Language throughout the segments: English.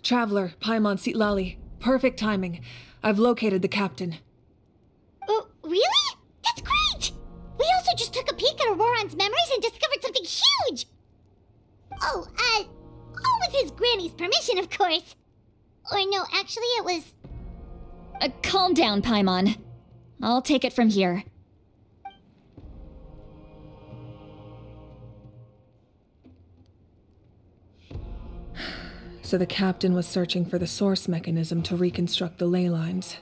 Traveler, Paimon Sitlali. Perfect timing. I've located the captain. Oh, really? That's great! We also just took a peek at Auroran's memories and discovered something huge! All with his granny's permission, of course. Or no, actually it was... Calm down, Paimon. I'll take it from here. So the captain was searching for the source mechanism to reconstruct the ley lines.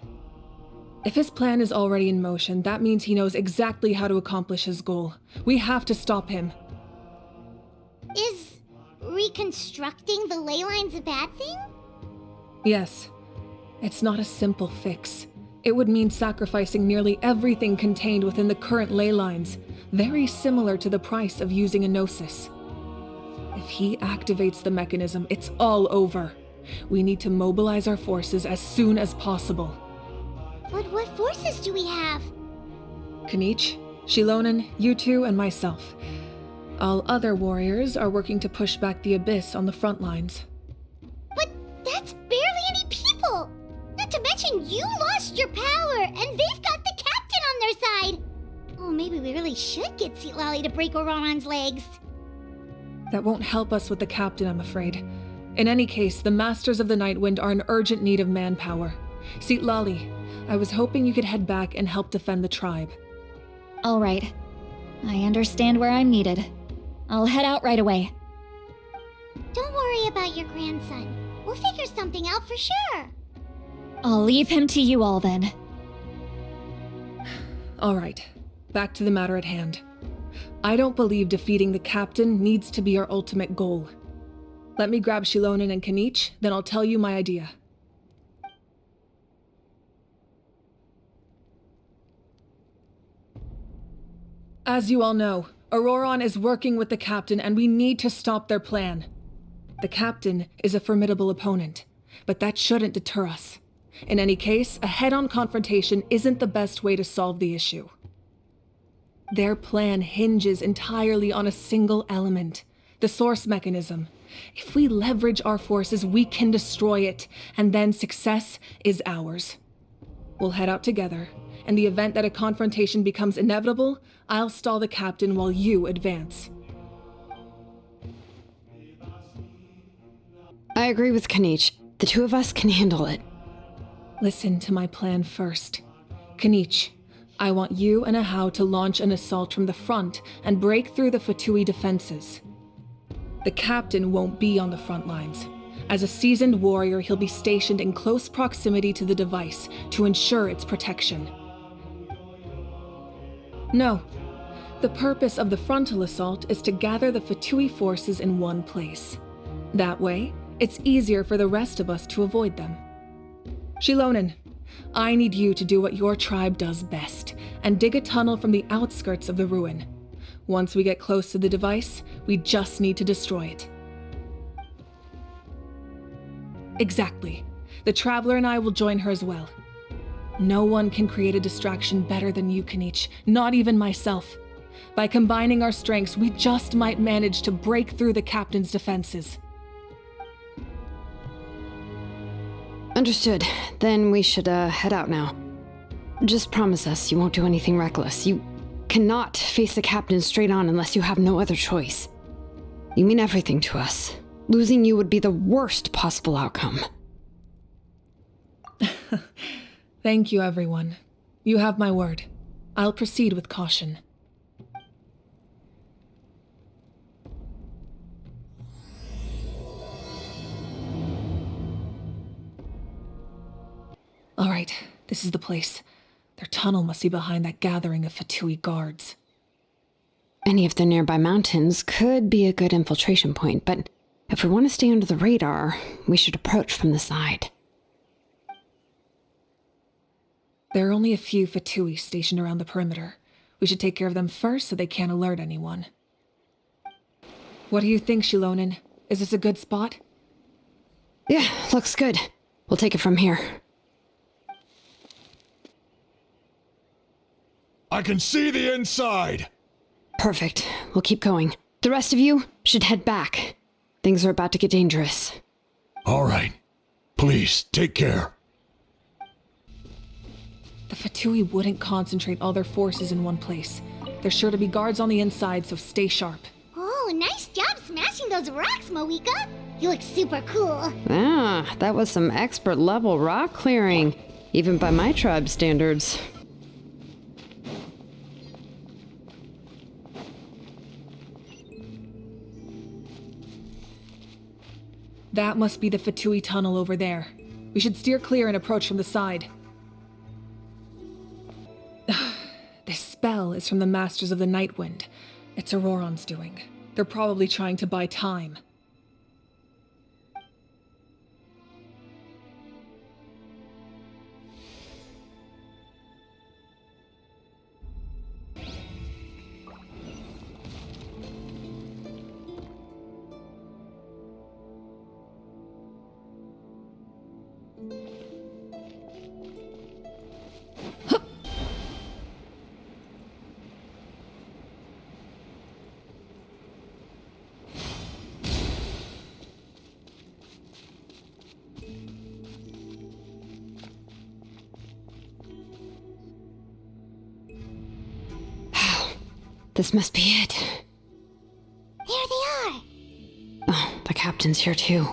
If his plan is already in motion, that means he knows exactly how to accomplish his goal. We have to stop him. Is reconstructing the ley lines a bad thing? Yes. It's not a simple fix. It would mean sacrificing nearly everything contained within the current ley lines, very similar to the price of using a gnosis. If he activates the mechanism, it's all over. We need to mobilize our forces as soon as possible. But what forces do we have? Kanich, Shilonen, you two, and myself. All other warriors are working to push back the Abyss on the front lines. But that's barely any people! Not to mention you lost your power, and they've got the captain on their side! Oh, maybe we really should get Sitlali to break Auroran's legs. That won't help us with the captain, I'm afraid. In any case, the Masters of the Nightwind are in urgent need of manpower. Sitlali, I was hoping you could head back and help defend the tribe. All right. I understand where I'm needed. I'll head out right away. Don't worry about your grandson. We'll figure something out for sure. I'll leave him to you all then. All right, back to the matter at hand. I don't believe defeating the captain needs to be our ultimate goal. Let me grab Shilonen and Kanich, then I'll tell you my idea. As you all know, Auroran is working with the captain and we need to stop their plan. The captain is a formidable opponent, but that shouldn't deter us. In any case, a head-on confrontation isn't the best way to solve the issue. Their plan hinges entirely on a single element, the source mechanism. If we leverage our forces, we can destroy it, and then success is ours. We'll head out together. In the event that a confrontation becomes inevitable, I'll stall the captain while you advance. I agree with Kanich. The two of us can handle it. Listen to my plan first. Kanich, I want you and Ahau to launch an assault from the front and break through the Fatui defenses. The captain won't be on the front lines. As a seasoned warrior, he'll be stationed in close proximity to the device to ensure its protection. No. The purpose of the frontal assault is to gather the Fatui forces in one place. That way, it's easier for the rest of us to avoid them. Shilonen, I need you to do what your tribe does best, and dig a tunnel from the outskirts of the ruin. Once we get close to the device, we just need to destroy it. Exactly. The Traveler and I will join her as well. No one can create a distraction better than you, Kanich, not even myself. By combining our strengths, we just might manage to break through the captain's defenses. Understood. Then we should head out now. Just promise us you won't do anything reckless. You cannot face the captain straight on unless you have no other choice. You mean everything to us. Losing you would be the worst possible outcome. Thank you, everyone. You have my word. I'll proceed with caution. All right, this is the place. Their tunnel must be behind that gathering of Fatui guards. Any of the nearby mountains could be a good infiltration point, but if we want to stay under the radar, we should approach from the side. There are only a few Fatui stationed around the perimeter. We should take care of them first so they can't alert anyone. What do you think, Shilonen? Is this a good spot? Yeah, looks good. We'll take it from here. I can see the inside! Perfect. We'll keep going. The rest of you should head back. Things are about to get dangerous. All right. Please, take care. The Fatui wouldn't concentrate all their forces in one place. There's sure to be guards on the inside, so stay sharp. Oh, nice job smashing those rocks, Moika. You look super cool. Ah, that was some expert level rock clearing, even by my tribe standards. That must be the Fatui tunnel over there. We should steer clear and approach from the side. This spell is from the Masters of the Night Wind. It's Auroron's doing. They're probably trying to buy time. This must be it. There they are. Oh, the captain's here too.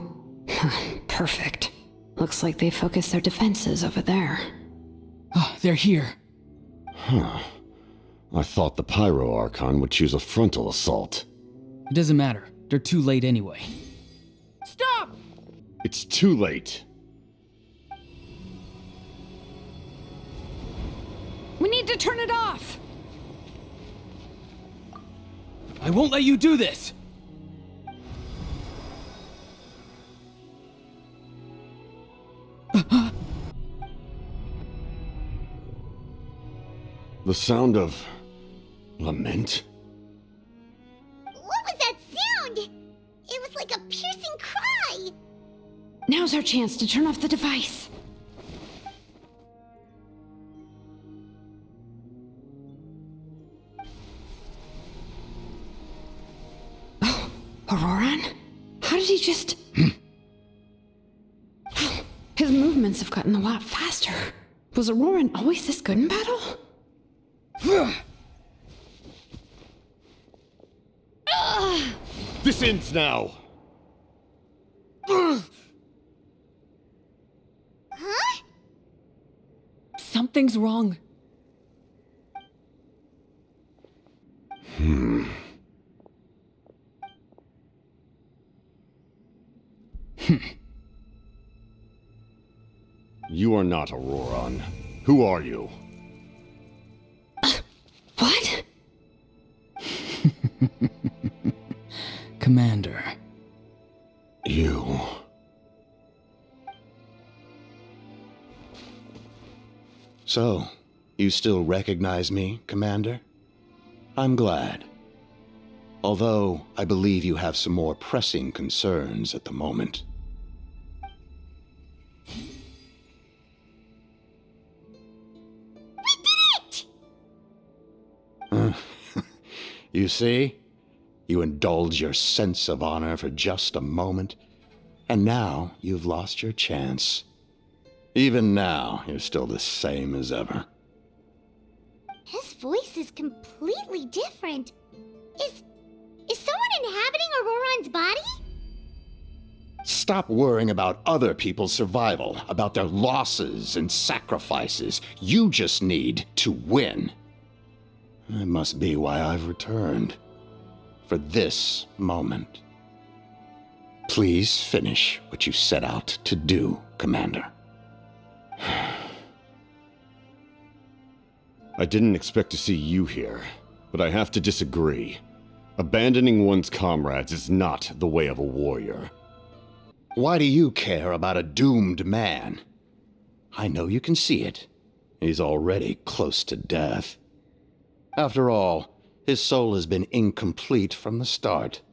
Perfect. Looks like they focused their defenses over there. Oh, they're here. Huh. I thought the Pyro Archon would choose a frontal assault. It doesn't matter. They're too late anyway. Stop! It's too late. We need to turn it off! I won't let you do this! The sound of lament? What was that sound? It was like a piercing cry. Now's our chance to turn off the device. Oh, Auroron? How did he just... His movements have gotten a lot faster. Was Auroron always this good in battle? This ends now! Huh? Something's wrong. You are not Auroron. Who are you? What? Commander. You. So, you still recognize me, Commander? I'm glad. Although, I believe you have some more pressing concerns at the moment. We did it! You see? You indulge your sense of honor for just a moment, and now you've lost your chance. Even now, you're still the same as ever. His voice is completely different. Is someone inhabiting Auroron's body? Stop worrying about other people's survival, about their losses and sacrifices. You just need to win. That must be why I've returned. For this moment. Please finish what you set out to do, Commander. I didn't expect to see you here, but I have to disagree. Abandoning one's comrades is not the way of a warrior. Why do you care about a doomed man? I know you can see it. He's already close to death. After all, his soul has been incomplete from the start.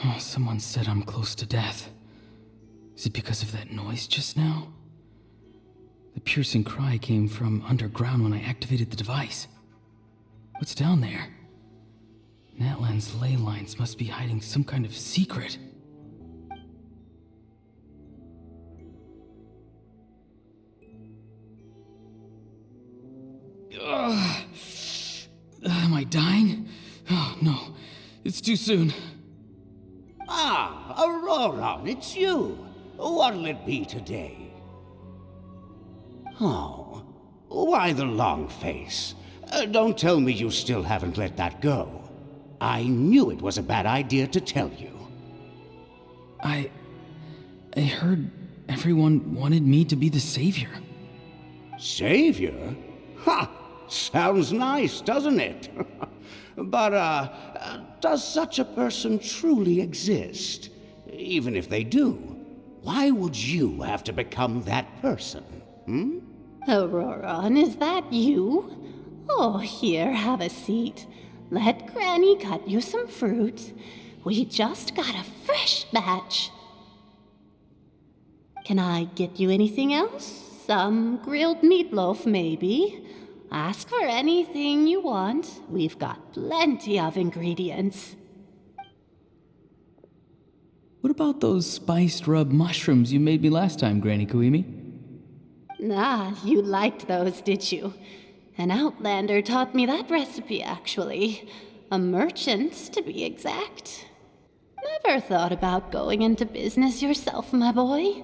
Oh, someone said I'm close to death. Is it because of that noise just now? The piercing cry came from underground when I activated the device. What's down there? Natlan's ley lines must be hiding some kind of secret. Am I dying? Oh, no. It's too soon. Ah, Aurora, it's you. What'll it be today? Oh, why the long face? Don't tell me you still haven't let that go. I knew it was a bad idea to tell you. I heard everyone wanted me to be the savior. Savior? Ha! Sounds nice, doesn't it? But, does such a person truly exist? Even if they do, why would you have to become that person? Aurora, is that you? Oh, here, have a seat. Let Granny cut you some fruit. We just got a fresh batch. Can I get you anything else? Some grilled meatloaf, maybe? Ask for anything you want. We've got plenty of ingredients. What about those spiced rub mushrooms you made me last time, Granny Kuimi? Ah, you liked those, did you? An outlander taught me that recipe, actually. A merchant, to be exact. Never thought about going into business yourself, my boy.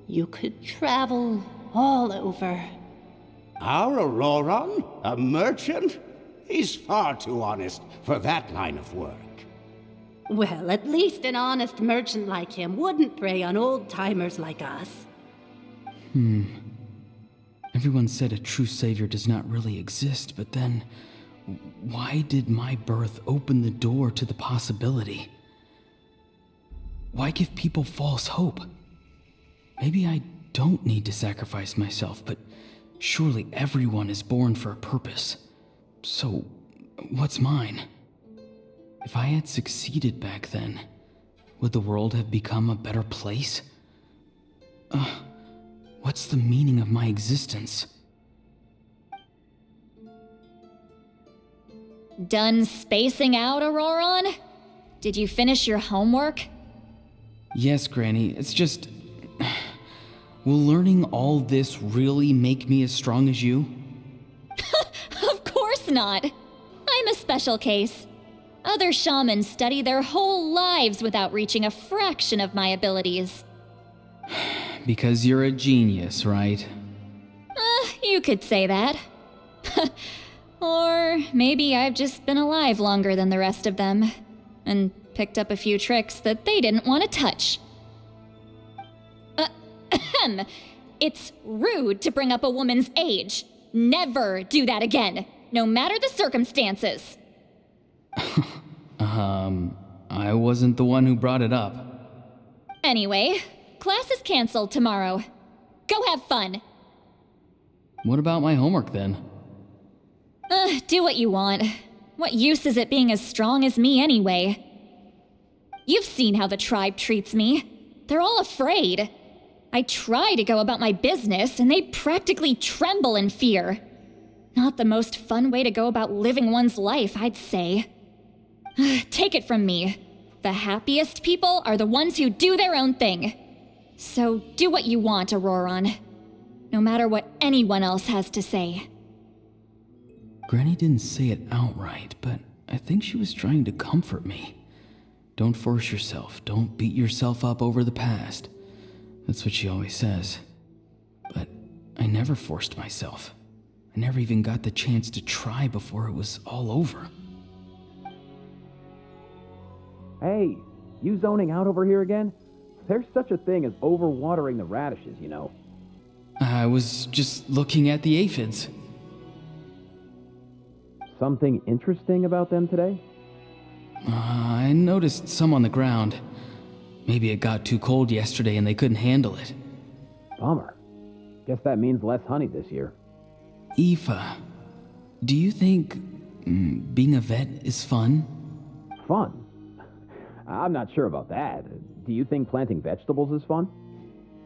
You could travel all over. Our Auroron? A merchant? He's far too honest for that line of work. Well, at least an honest merchant like him wouldn't prey on old-timers like us. Everyone said a true savior does not really exist, but then why did my birth open the door to the possibility? Why give people false hope? Maybe I don't need to sacrifice myself, but surely everyone is born for a purpose. So, what's mine? If I had succeeded back then, would the world have become a better place? What's the meaning of my existence? Done spacing out, Auroron? Did you finish your homework? Yes, Granny, it's just... Will learning all this really make me as strong as you? Of course not. I'm a special case. Other shamans study their whole lives without reaching a fraction of my abilities. Because you're a genius, right? You could say that. Or maybe I've just been alive longer than the rest of them, and picked up a few tricks that they didn't want to touch. It's rude to bring up a woman's age. Never do that again, no matter the circumstances. I wasn't the one who brought it up. Anyway, class is canceled tomorrow. Go have fun. What about my homework then? Do what you want. What use is it being as strong as me anyway? You've seen how the tribe treats me. They're all afraid. I try to go about my business, and they practically tremble in fear. Not the most fun way to go about living one's life, I'd say. Take it from me. The happiest people are the ones who do their own thing. So do what you want, Auroron. No matter what anyone else has to say. Granny didn't say it outright, but I think she was trying to comfort me. Don't force yourself. Don't beat yourself up over the past. That's what she always says. But I never forced myself. I never even got the chance to try before it was all over. Hey, you zoning out over here again? There's such a thing as overwatering the radishes, you know. I was just looking at the aphids. Something interesting about them today? I noticed some on the ground. Maybe it got too cold yesterday and they couldn't handle it. Bummer. Guess that means less honey this year. Aoife, do you think being a vet is fun? Fun? I'm not sure about that. Do you think planting vegetables is fun?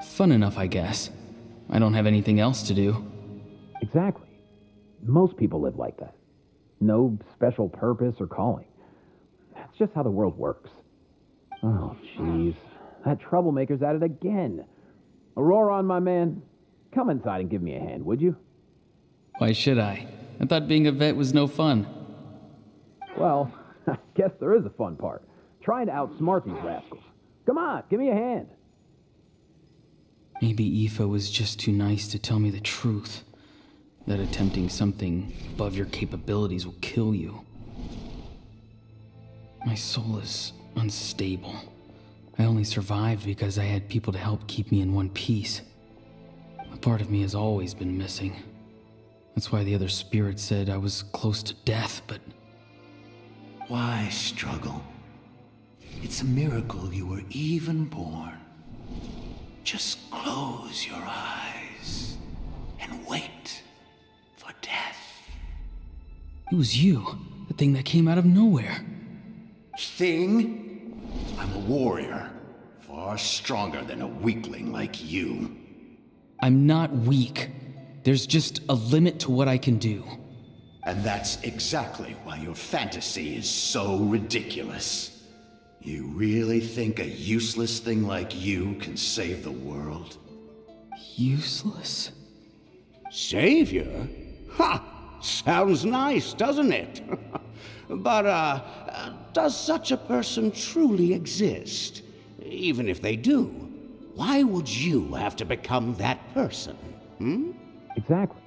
Fun enough, I guess. I don't have anything else to do. Exactly. Most people live like that. No special purpose or calling. That's just how the world works. Oh, jeez. That troublemaker's at it again. Auroron, my man, come inside and give me a hand, would you? Why should I? I thought being a vet was no fun. Well, I guess there is a fun part. Trying to outsmart these rascals. Come on, give me a hand. Maybe Aoife was just too nice to tell me the truth. That attempting something above your capabilities will kill you. My soul is unstable. I only survived because I had people to help keep me in one piece. A part of me has always been missing. That's why the other spirits said I was close to death, but... Why struggle? It's a miracle you were even born. Just close your eyes and wait for death. It was you, the thing that came out of nowhere. Thing? I'm a warrior, far stronger than a weakling like you. I'm not weak. There's just a limit to what I can do. And that's exactly why your fantasy is so ridiculous. You really think a useless thing like you can save the world? Useless? Savior? Ha! Sounds nice, doesn't it? But, does such a person truly exist? Even if they do, why would you have to become that person? Exactly.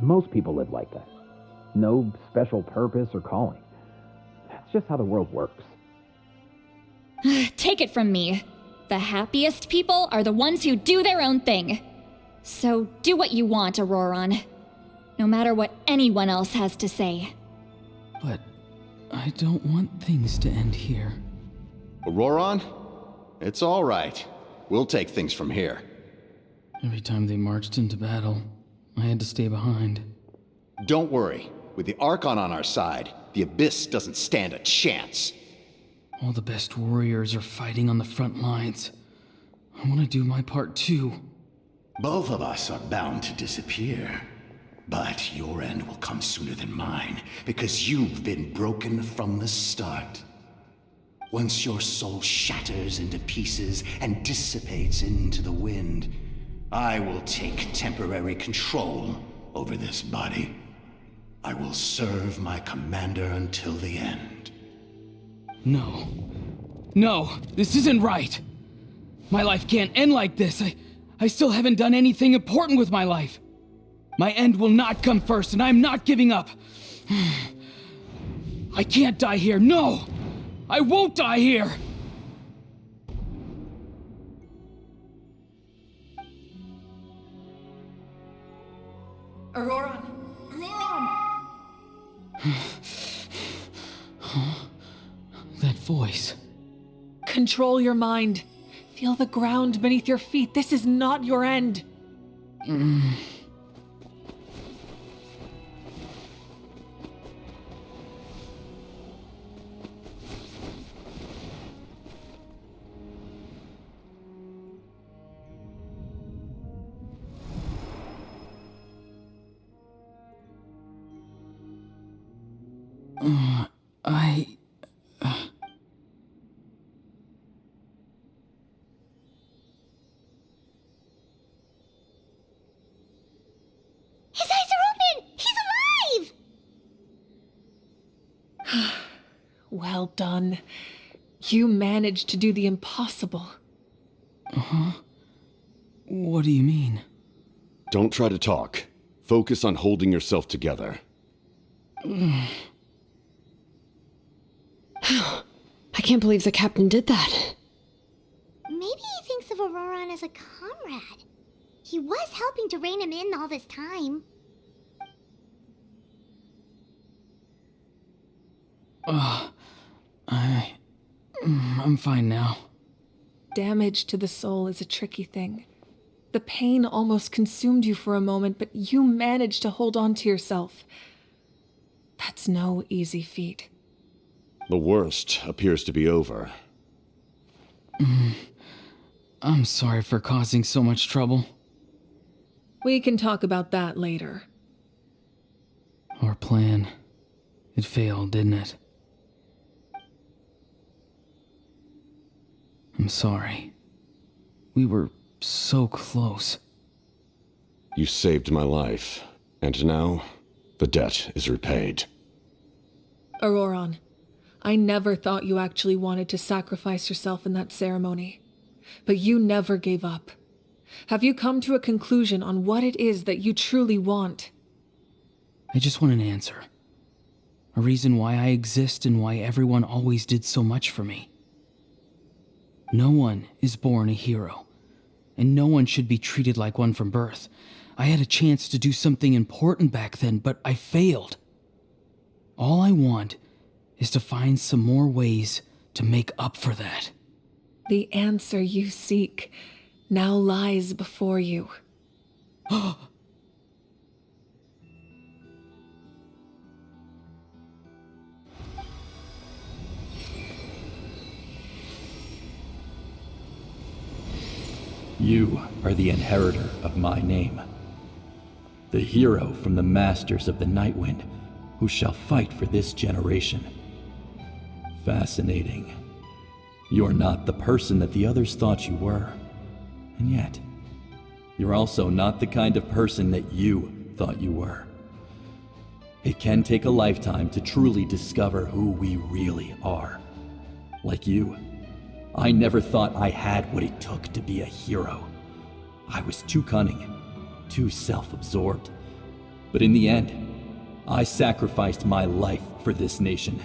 Most people live like that. No special purpose or calling. That's just how the world works. Take it from me. The happiest people are the ones who do their own thing. So do what you want, Auroron. No matter what anyone else has to say. But I don't want things to end here. Auroron? It's all right. We'll take things from here. Every time they marched into battle, I had to stay behind. Don't worry. With the Archon on our side, the Abyss doesn't stand a chance. All the best warriors are fighting on the front lines. I want to do my part too. Both of us are bound to disappear. But your end will come sooner than mine, because you've been broken from the start. Once your soul shatters into pieces and dissipates into the wind, I will take temporary control over this body. I will serve my commander until the end. No. No, this isn't right. My life can't end like this. I still haven't done anything important with my life. My end will not come first, and I'm not giving up. I can't die here. No! I won't die here! Auroron! Auroron! That voice. Control your mind. Feel the ground beneath your feet. This is not your end. His eyes are open! He's alive! Well done. You managed to do the impossible. What do you mean? Don't try to talk. Focus on holding yourself together. I can't believe the captain did that. Maybe he thinks of Auroron as a comrade. He was helping to rein him in all this time. I'm fine now. Damage to the soul is a tricky thing. The pain almost consumed you for a moment, but you managed to hold on to yourself. That's no easy feat. The worst appears to be over. I'm sorry for causing so much trouble. We can talk about that later. Our plan. It failed, didn't it? I'm sorry. We were so close. You saved my life, and now the debt is repaid. Auroron, I never thought you actually wanted to sacrifice yourself in that ceremony. But you never gave up. Have you come to a conclusion on what it is that you truly want? I just want an answer. A reason why I exist and why everyone always did so much for me. No one is born a hero, and no one should be treated like one from birth. I had a chance to do something important back then, but I failed. All I want is to find some more ways to make up for that. The answer you seek now lies before you. You are the inheritor of my name. The hero from the masters of the Nightwind, who shall fight for this generation. Fascinating. You're not the person that the others thought you were. And yet, you're also not the kind of person that you thought you were. It can take a lifetime to truly discover who we really are. Like you, I never thought I had what it took to be a hero. I was too cunning, too self-absorbed. But in the end, I sacrificed my life for this nation.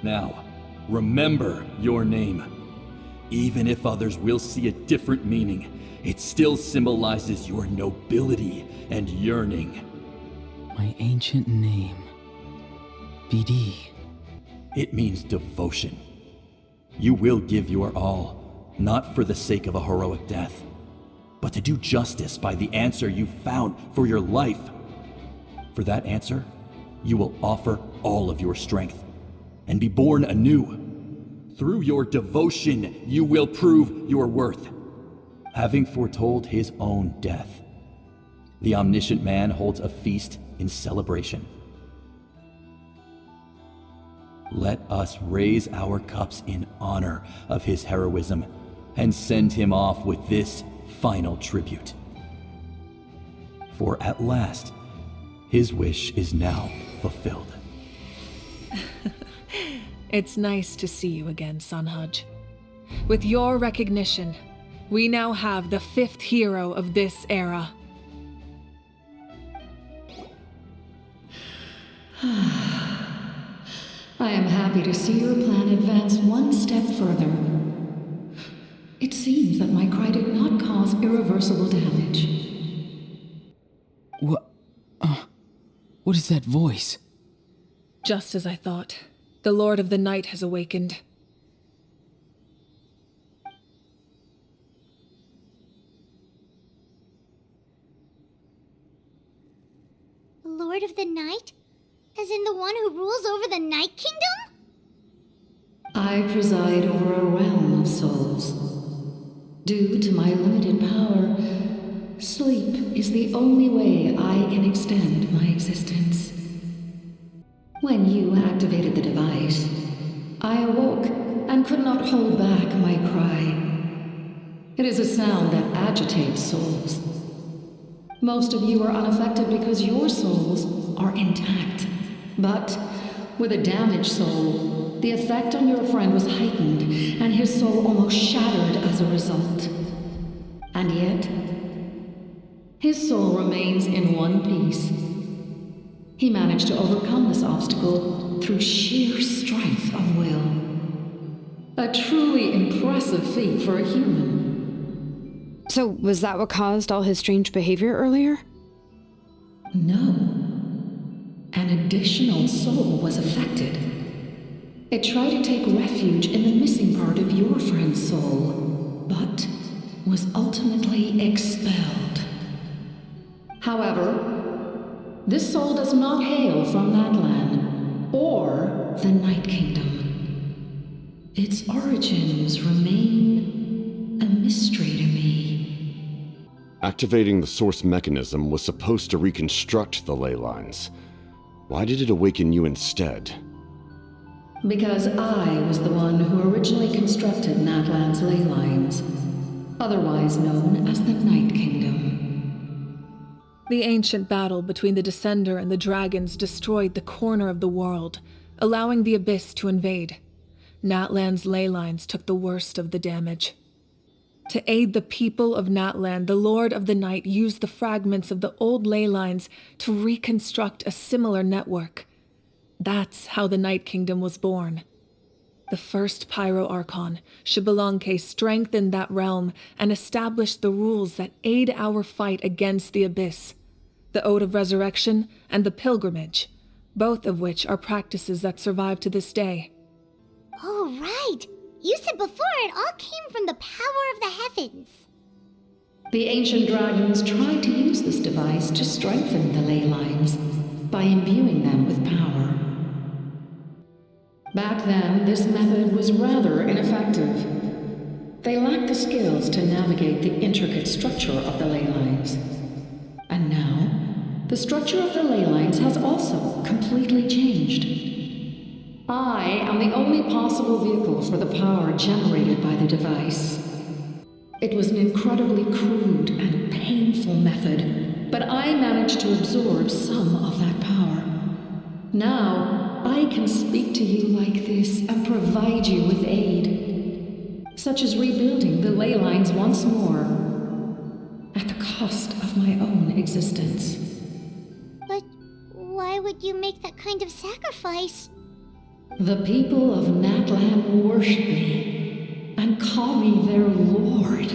Now, remember your name. Even if others will see a different meaning, it still symbolizes your nobility and yearning. My ancient name. BD. It means devotion. You will give your all, not for the sake of a heroic death, but to do justice by the answer you found for your life. For that answer, you will offer all of your strength and be born anew. Through your devotion, you will prove your worth. Having foretold his own death, the omniscient man holds a feast in celebration. Let us raise our cups in honor of his heroism and send him off with this final tribute. For at last, his wish is now fulfilled. It's nice to see you again, Sunhudge. With your recognition, we now have the 5th hero of this era. I am happy to see your plan advance one step further. It seems that my cry did not cause irreversible damage. What is that voice? Just as I thought. The Lord of the Night has awakened. Lord of the Night? As in the one who rules over the Night Kingdom? I preside over a realm of souls. Due to my limited power, sleep is the only way I can extend my existence. When you activated the device, I awoke and could not hold back my cry. It is a sound that agitates souls. Most of you are unaffected because your souls are intact. But with a damaged soul, the effect on your friend was heightened, and his soul almost shattered as a result. And yet, his soul remains in one piece. He managed to overcome this obstacle through sheer strength of will. A truly impressive feat for a human. So, was that what caused all his strange behavior earlier? No. An additional soul was affected. It tried to take refuge in the missing part of your friend's soul, but was ultimately expelled. However, this soul does not hail from Natlan or the Night Kingdom. Its origins remain a mystery to me. Activating the source mechanism was supposed to reconstruct the ley lines. Why did it awaken you instead? Because I was the one who originally constructed Natlan's ley lines, otherwise known as the Night Kingdom. The ancient battle between the Descender and the dragons destroyed the corner of the world, allowing the Abyss to invade. Natlan's ley lines took the worst of the damage. To aid the people of Natlan, the Lord of the Night used the fragments of the old ley lines to reconstruct a similar network. That's how the Night Kingdom was born. The first Pyro Archon, Xbalanque, strengthened that realm and established the rules that aid our fight against the Abyss. The Ode of Resurrection and the Pilgrimage, both of which are practices that survive to this day. Oh, right. You said before it all came from the power of the heavens. The ancient dragons tried to use this device to strengthen the ley lines by imbuing them with power. Back then, this method was rather ineffective. They lacked the skills to navigate the intricate structure of the ley lines. And now, the structure of the ley lines has also completely changed. I am the only possible vehicle for the power generated by the device. It was an incredibly crude and painful method, but I managed to absorb some of that power. Now, I can speak to you like this and provide you with aid, such as rebuilding the ley lines once more, at the cost of my own existence. But why would you make that kind of sacrifice? The people of Natlan worship me and call me their lord.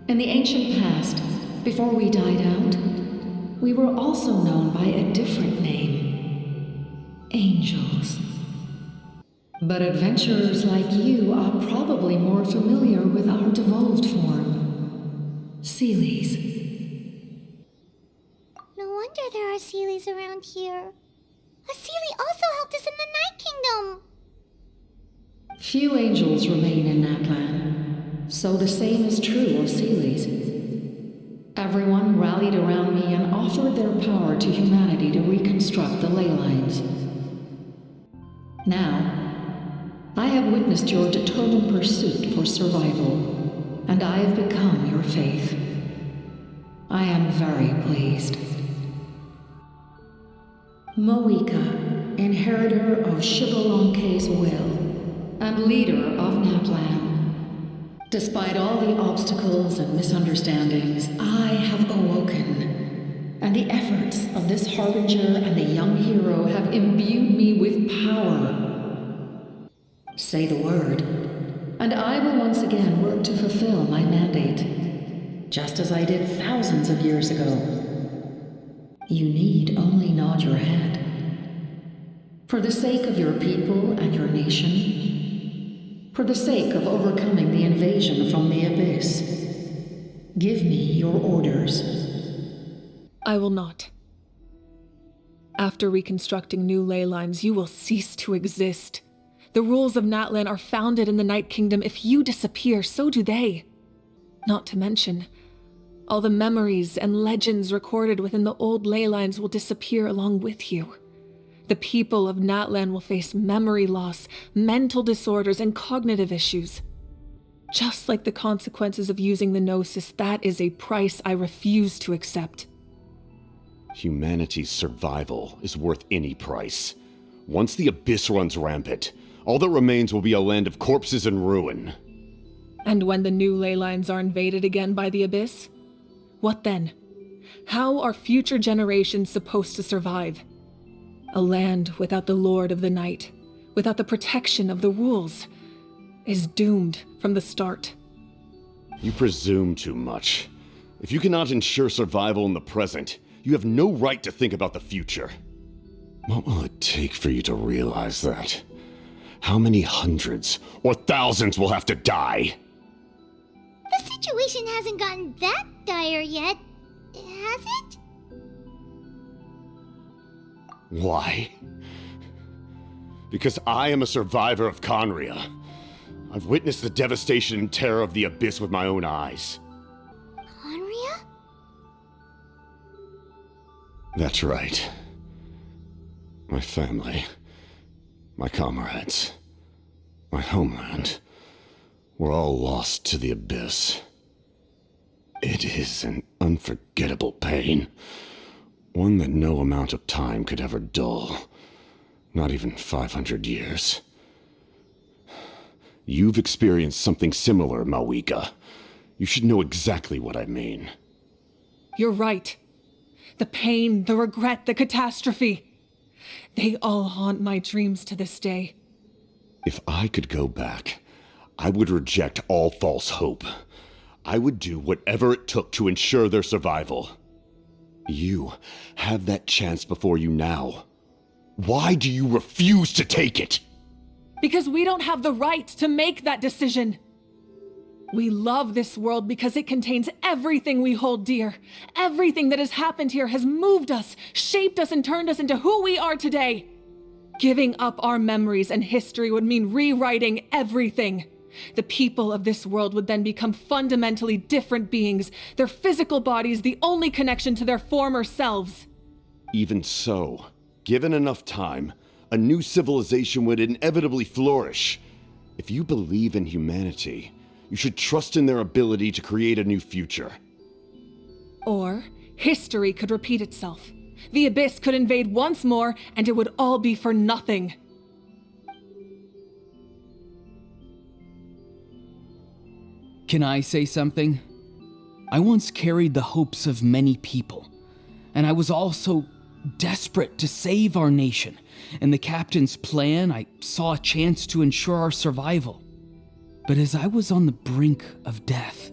In the ancient past, before we died out, we were also known by a different name: angels. But adventurers like you are probably more familiar with our devolved form, Seelies. No wonder there are Seelies around here. A Seelie also helped us in the Night Kingdom. Few angels remain in Natlan, so the same is true of Seelies. Everyone rallied around me and offered their power to humanity to reconstruct the ley lines. Now, I have witnessed your determined pursuit for survival, and I have become your faith. I am very pleased. Moika, inheritor of Xbalanque's will, and leader of Natlan. Despite all the obstacles and misunderstandings, I have awoken, and the efforts of this harbinger and the young hero have imbued me with power. Say the word, and I will once again work to fulfill my mandate, just as I did thousands of years ago. You need only nod your head. For the sake of your people and your nation, for the sake of overcoming the invasion from the Abyss, give me your orders. I will not. After reconstructing new ley lines, you will cease to exist. The rules of Natlan are founded in the Night Kingdom. If you disappear, so do they. Not to mention, all the memories and legends recorded within the old ley lines will disappear along with you. The people of Natlan will face memory loss, mental disorders, and cognitive issues. Just like the consequences of using the Gnosis, that is a price I refuse to accept. Humanity's survival is worth any price. Once the Abyss runs rampant, all that remains will be a land of corpses and ruin. And when the new ley lines are invaded again by the Abyss? What then? How are future generations supposed to survive? A land without the Lord of the Night, without the protection of the rules, is doomed from the start. You presume too much. If you cannot ensure survival in the present, you have no right to think about the future. What will it take for you to realize that? How many hundreds or thousands will have to die? The situation hasn't gotten that dire yet, has it? Why? Because I am a survivor of Conria. I've witnessed the devastation and terror of the Abyss with my own eyes. Conria? That's right. My family, my comrades, my homeland, were all lost to the abyss. It is an unforgettable pain, one that no amount of time could ever dull, not even 500 years. You've experienced something similar, Mawika. You should know exactly what I mean. You're right. The pain, the regret, the catastrophe. They all haunt my dreams to this day. If I could go back, I would reject all false hope. I would do whatever it took to ensure their survival. You have that chance before you now. Why do you refuse to take it? Because we don't have the right to make that decision. We love this world because it contains everything we hold dear. Everything that has happened here has moved us, shaped us, and turned us into who we are today. Giving up our memories and history would mean rewriting everything. The people of this world would then become fundamentally different beings, their physical bodies the only connection to their former selves. Even so, given enough time, a new civilization would inevitably flourish. If you believe in humanity, you should trust in their ability to create a new future. Or history could repeat itself. The abyss could invade once more, and it would all be for nothing. Can I say something? I once carried the hopes of many people, and I was also desperate to save our nation. In the captain's plan, I saw a chance to ensure our survival. But as I was on the brink of death,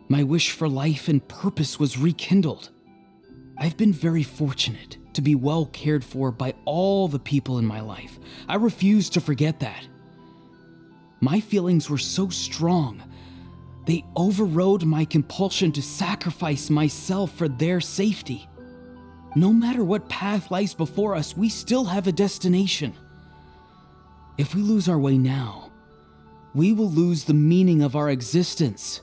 my wish for life and purpose was rekindled. I've been very fortunate to be well cared for by all the people in my life. I refuse to forget that. My feelings were so strong, they overrode my compulsion to sacrifice myself for their safety. No matter what path lies before us, we still have a destination. If we lose our way now, we will lose the meaning of our existence.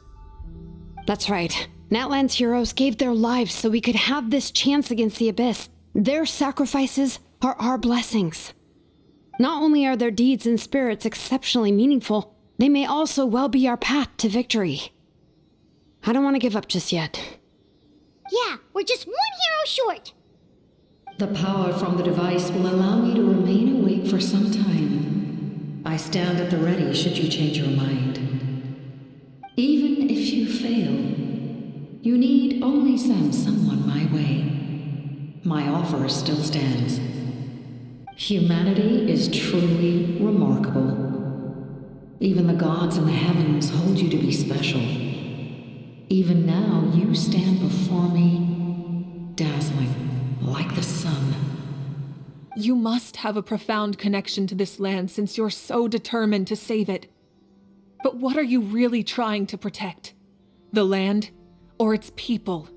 That's right. Natlan's heroes gave their lives so we could have this chance against the abyss. Their sacrifices are our blessings. Not only are their deeds and spirits exceptionally meaningful, they may also well be our path to victory. I don't want to give up just yet. Yeah, we're just one hero short. The power from the device will allow me to remain awake for some time. I stand at the ready should you change your mind. Even if you fail, you need only send someone my way. My offer still stands. Humanity is truly remarkable. Even the gods in the heavens hold you to be special. Even now, you stand before me, dazzling like the sun. You must have a profound connection to this land since you're so determined to save it. But what are you really trying to protect? The land or its people?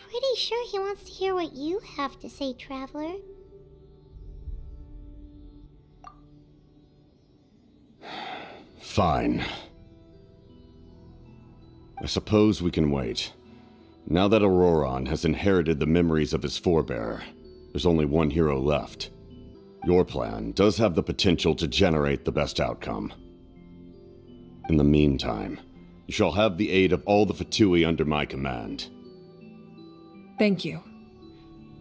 Pretty sure he wants to hear what you have to say, Traveler. Fine. I suppose we can wait. Now that Auroron has inherited the memories of his forebearer, there's only one hero left. Your plan does have the potential to generate the best outcome. In the meantime, you shall have the aid of all the Fatui under my command. Thank you.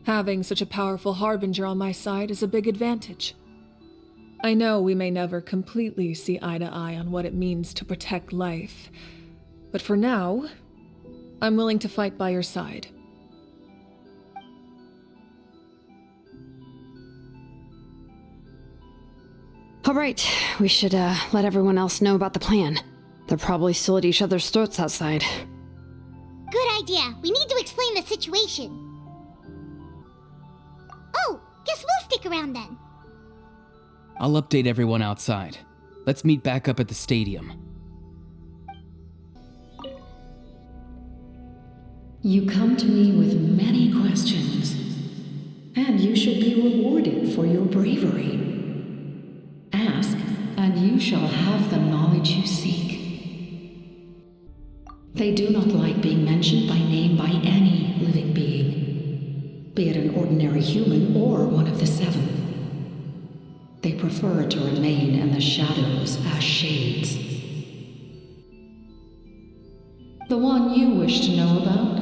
Having such a powerful harbinger on my side is a big advantage. I know we may never completely see eye to eye on what it means to protect life, but for now, I'm willing to fight by your side. All right, we should let everyone else know about the plan. They're probably still at each other's throats outside. Good idea. We need to explain the situation. Oh, guess we'll stick around then. I'll update everyone outside. Let's meet back up at the stadium. You come to me with many questions, and you should be rewarded for your bravery. Ask, and you shall have the knowledge you seek. They do not like being mentioned by name by any living being, be it an ordinary human or one of the seven. They prefer to remain in the shadows as shades. The one you wish to know about?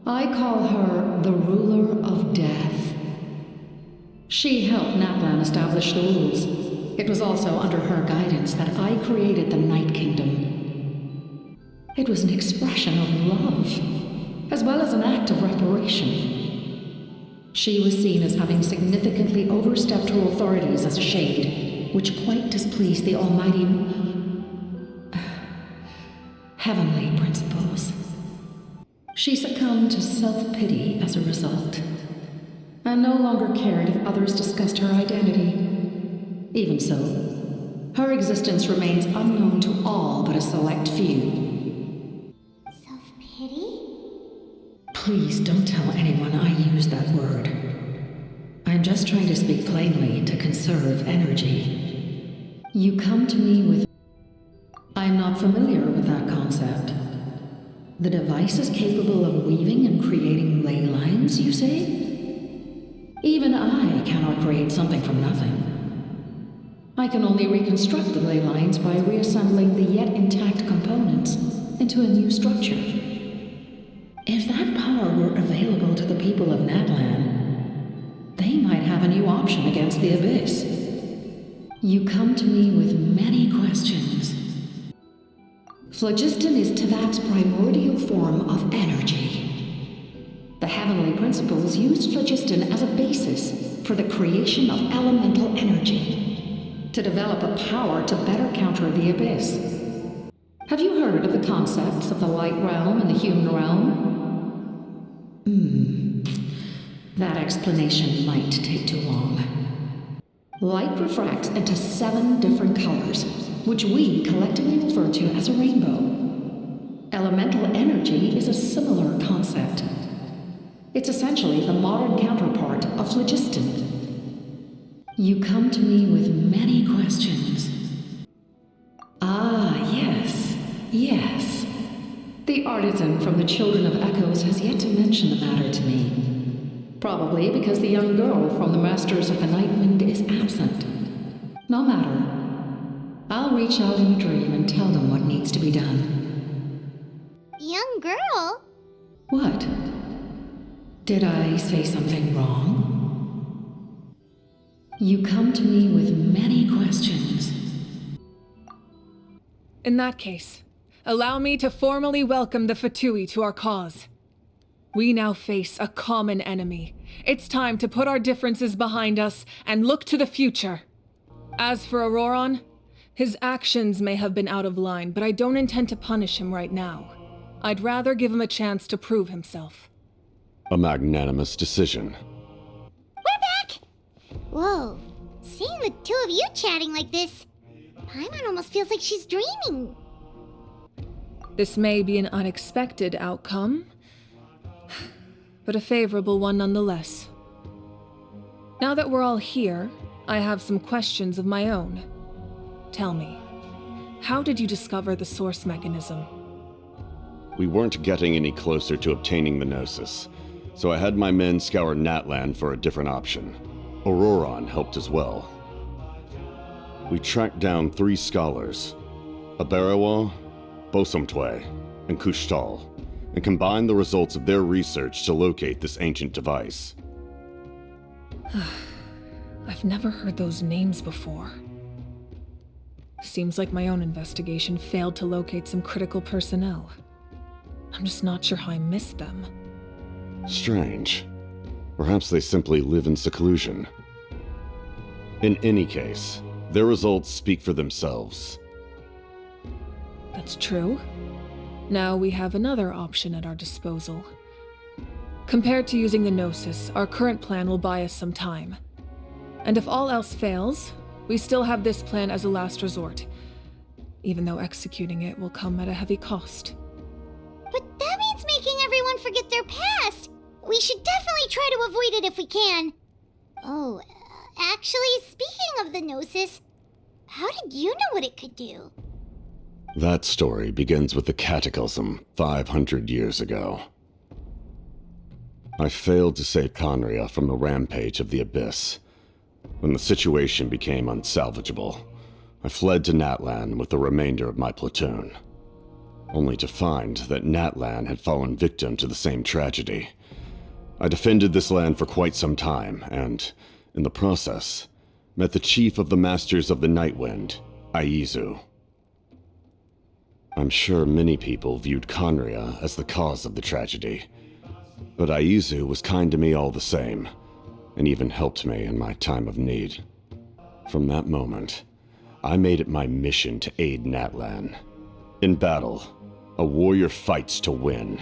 I call her the ruler of death. She helped Natlan establish the rules. It was also under her guidance that I created the Night Kingdom. It was an expression of love, as well as an act of reparation. She was seen as having significantly overstepped her authorities as a shade, which quite displeased the almighty heavenly principles. She succumbed to self-pity as a result, and no longer cared if others discussed her identity. Even so, her existence remains unknown to all but a select few. Self-pity? Please don't tell anyone I used that word. I'm just trying to speak plainly to conserve energy. You come to me with... I'm not familiar with that concept. The device is capable of weaving and creating ley lines, you say? Even I cannot create something from nothing. I can only reconstruct the ley lines by reassembling the yet intact components into a new structure. If that power were available to the people of Natlan, they might have a new option against the Abyss. You come to me with many questions. Phlogiston is Tevat's primordial form of energy. The heavenly principles used phlogiston as a basis for the creation of elemental energy, to develop a power to better counter the Abyss. Have you heard of the concepts of the light realm and the human realm? That explanation might take too long. Light refracts into 7 different colors, which we collectively refer to as a rainbow. Elemental energy is a similar concept. It's essentially the modern counterpart of phlogiston. You come to me with many questions. Ah, yes. The artisan from the Children of Echoes has yet to mention the matter to me. Probably because the young girl from the Masters of the Nightwind is absent. No matter. I'll reach out in a dream and tell them what needs to be done. Young girl? What? Did I say something wrong? You come to me with many questions. In that case, allow me to formally welcome the Fatui to our cause. We now face a common enemy. It's time to put our differences behind us and look to the future. As for Auroron, his actions may have been out of line, but I don't intend to punish him right now. I'd rather give him a chance to prove himself. A magnanimous decision. We're back! Whoa, seeing the two of you chatting like this, Paimon almost feels like she's dreaming. This may be an unexpected outcome, but a favorable one nonetheless. Now that we're all here, I have some questions of my own. Tell me, how did you discover the source mechanism? We weren't getting any closer to obtaining the Gnosis, so I had my men scour Natlan for a different option. Auroron helped as well. We tracked down 3 scholars, Aberawa, Bosomtwe, and Kushtal, and combined the results of their research to locate this ancient device. I've never heard those names before. Seems like my own investigation failed to locate some critical personnel. I'm just not sure how I missed them. Strange. Perhaps they simply live in seclusion. In any case, their results speak for themselves. That's true. Now we have another option at our disposal. Compared to using the Gnosis, our current plan will buy us some time. And if all else fails, we still have this plan as a last resort, even though executing it will come at a heavy cost. But that means making everyone forget their past! We should definitely try to avoid it if we can. Oh, actually, speaking of the Gnosis, how did you know what it could do? That story begins with the Cataclysm 500 years ago. I failed to save Conria from the rampage of the Abyss. When the situation became unsalvageable, I fled to Natlan with the remainder of my platoon, only to find that Natlan had fallen victim to the same tragedy. I defended this land for quite some time, and, in the process, met the chief of the Masters of the Nightwind, Aizu. I'm sure many people viewed Conria as the cause of the tragedy, but Aizu was kind to me all the same, and even helped me in my time of need. From that moment, I made it my mission to aid Natlan. In battle, a warrior fights to win.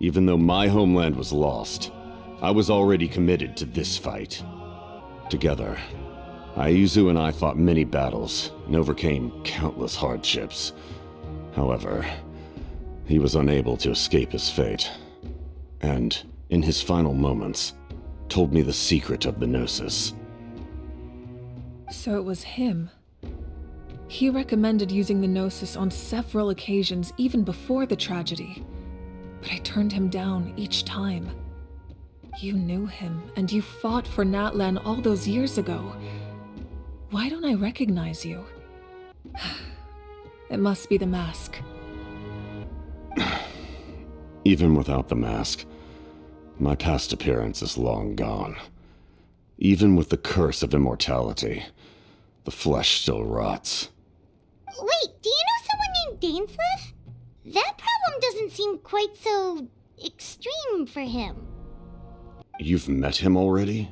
Even though my homeland was lost, I was already committed to this fight. Together, Aizu and I fought many battles and overcame countless hardships. However, he was unable to escape his fate, and, in his final moments, told me the secret of the Gnosis. So it was him. He recommended using the Gnosis on several occasions even before the tragedy, but I turned him down each time. You knew him, and you fought for Natlan all those years ago. Why don't I recognize you? It must be the mask. Even without the mask, my past appearance is long gone. Even with the curse of immortality, the flesh still rots. Wait, do you know someone named Dainsleif? That problem doesn't seem quite so extreme for him. You've met him already?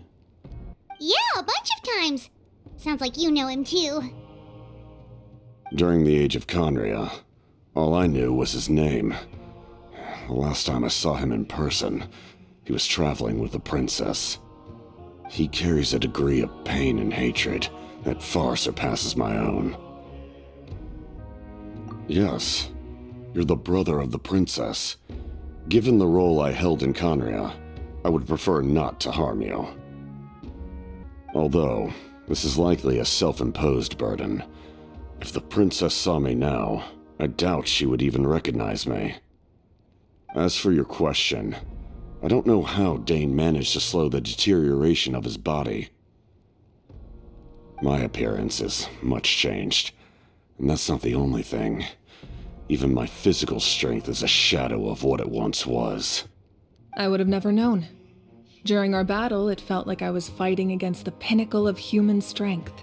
Yeah, a bunch of times. Sounds like you know him too. During the age of Conria, all I knew was his name. The last time I saw him in person, he was traveling with a princess. He carries a degree of pain and hatred that far surpasses my own. Yes, you're the brother of the princess. Given the role I held in Conria, I would prefer not to harm you. Although, this is likely a self-imposed burden. If the princess saw me now, I doubt she would even recognize me. As for your question, I don't know how Dane managed to slow the deterioration of his body. My appearance is much changed, and that's not the only thing. Even my physical strength is a shadow of what it once was. I would have never known. During our battle, it felt like I was fighting against the pinnacle of human strength.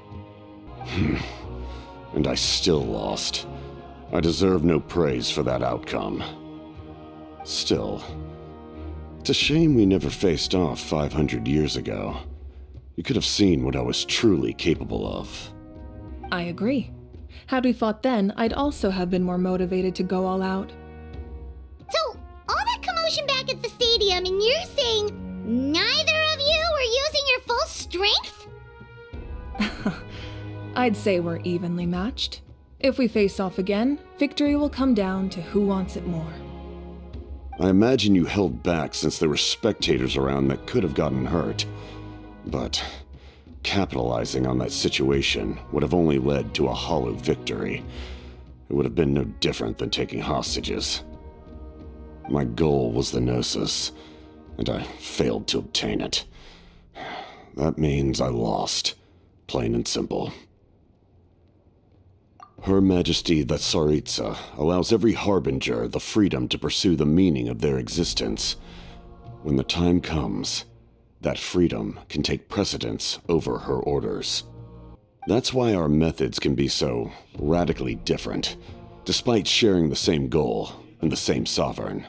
And I still lost. I deserve no praise for that outcome. Still, it's a shame we never faced off 500 years ago. You could have seen what I was truly capable of. I agree. Had we fought then, I'd also have been more motivated to go all out. So, all that commotion back at the stadium, and you're saying neither of you were using your full strength? I'd say we're evenly matched. If we face off again, victory will come down to who wants it more. I imagine you held back since there were spectators around that could have gotten hurt. But capitalizing on that situation would have only led to a hollow victory. It would have been no different than taking hostages. My goal was the Gnosis, and I failed to obtain it. That means I lost, plain and simple. Her Majesty the Tsaritsa allows every harbinger the freedom to pursue the meaning of their existence. When the time comes, that freedom can take precedence over her orders. That's why our methods can be so radically different, despite sharing the same goal and the same sovereign.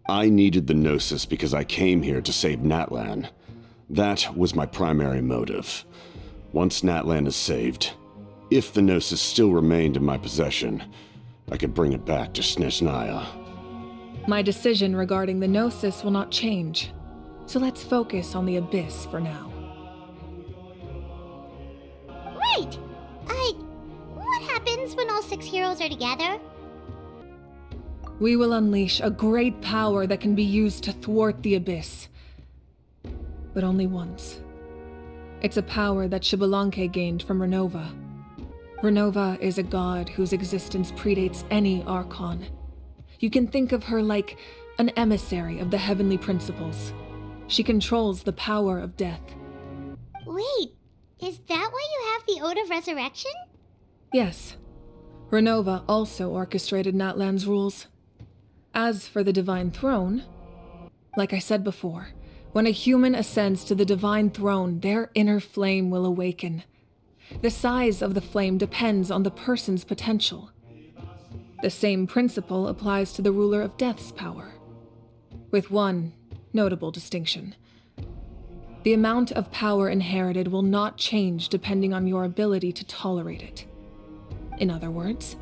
I needed the Gnosis because I came here to save Natlan. That was my primary motive. Once Natlan is saved, if the Gnosis still remained in my possession, I could bring it back to Snezhnaya. My decision regarding the Gnosis will not change, so let's focus on the Abyss for now. Right! What happens when all 6 heroes are together? We will unleash a great power that can be used to thwart the Abyss. But only once. It's a power that Xbalanque gained from Renova. Renova is a god whose existence predates any Archon. You can think of her like an emissary of the heavenly principles. She controls the power of death. Wait, is that why you have the Ode of Resurrection? Yes. Renova also orchestrated Natlan's rules. As for the Divine Throne, like I said before, when a human ascends to the Divine Throne, their inner flame will awaken. The size of the flame depends on the person's potential. The same principle applies to the ruler of Death's power, with one notable distinction. The amount of power inherited will not change depending on your ability to tolerate it. In other words,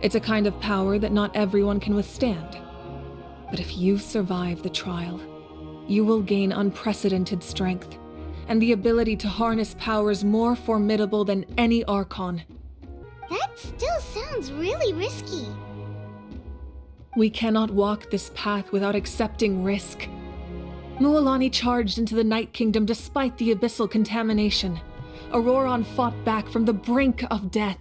it's a kind of power that not everyone can withstand. But if you survive the trial, you will gain unprecedented strength and the ability to harness powers more formidable than any Archon. That still sounds really risky. We cannot walk this path without accepting risk. Mualani charged into the Night Kingdom despite the abyssal contamination. Auroron fought back from the brink of death.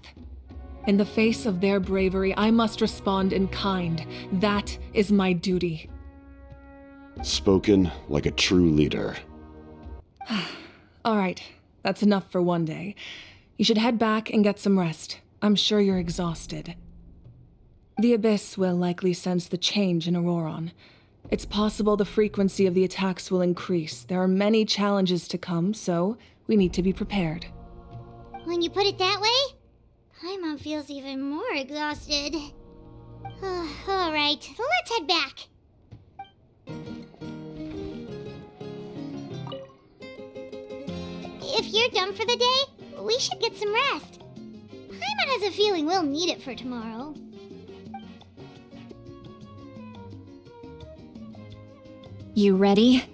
In the face of their bravery, I must respond in kind. That is my duty. Spoken like a true leader. All right, that's enough for one day. You should head back and get some rest. I'm sure you're exhausted. The Abyss will likely sense the change in Auroron. It's possible the frequency of the attacks will increase. There are many challenges to come, so we need to be prepared. When you put it that way, Paimon feels even more exhausted. All right, let's head back. If you're done for the day, we should get some rest. Paimon has a feeling we'll need it for tomorrow. You ready?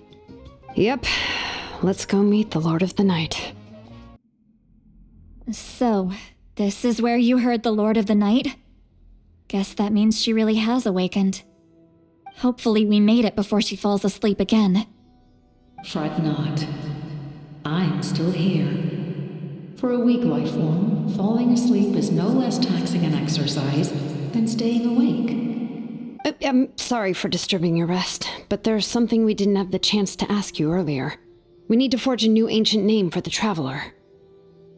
Yep. Let's go meet the Lord of the Night. So, this is where you heard the Lord of the Night? Guess that means she really has awakened. Hopefully we made it before she falls asleep again. Fret not. I'm still here. For a weak life form, falling asleep is no less taxing an exercise than staying awake. I'm sorry for disturbing your rest, but there's something we didn't have the chance to ask you earlier. We need to forge a new ancient name for the Traveler.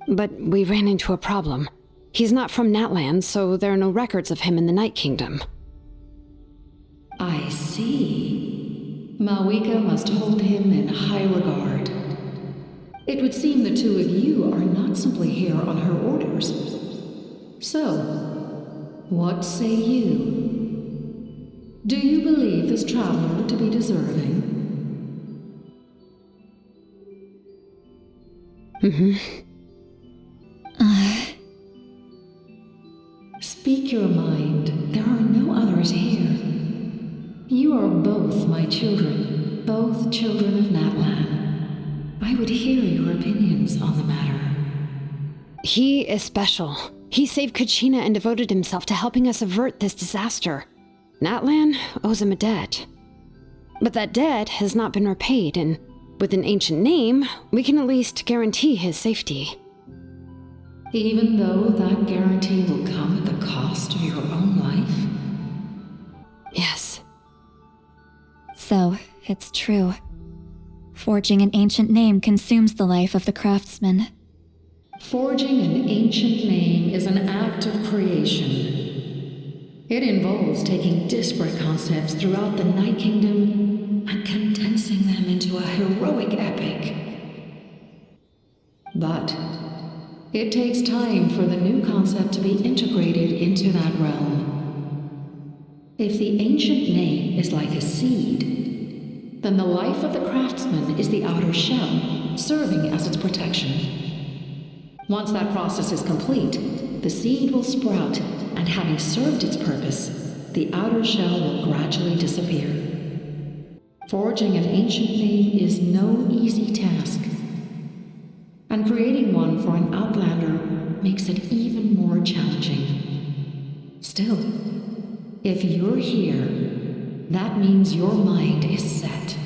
But we ran into a problem. He's not from Natlan, so there are no records of him in the Night Kingdom. I see. Mawika must hold him in high regard. It would seem the two of you are not simply here on her orders. So, what say you? Do you believe this traveler to be deserving? Speak your mind. There are no others here. You are both my children, both children of Natlan. I would hear your opinions on the matter. He is special. He saved Kachina and devoted himself to helping us avert this disaster. Natlan owes him a debt. But that debt has not been repaid, and with an ancient name, we can at least guarantee his safety. Even though that guarantee will come at the cost of your own life? Yes. So, it's true. Forging an ancient name consumes the life of the craftsman. Forging an ancient name is an act of creation. It involves taking disparate concepts throughout the Night Kingdom and condensing them into a heroic epic. But it takes time for the new concept to be integrated into that realm. If the ancient name is like a seed, then the life of the craftsman is the outer shell, serving as its protection. Once that process is complete, the seed will sprout, and having served its purpose, the outer shell will gradually disappear. Forging an ancient name is no easy task, and creating one for an outlander makes it even more challenging. Still, if you're here, that means your mind is set.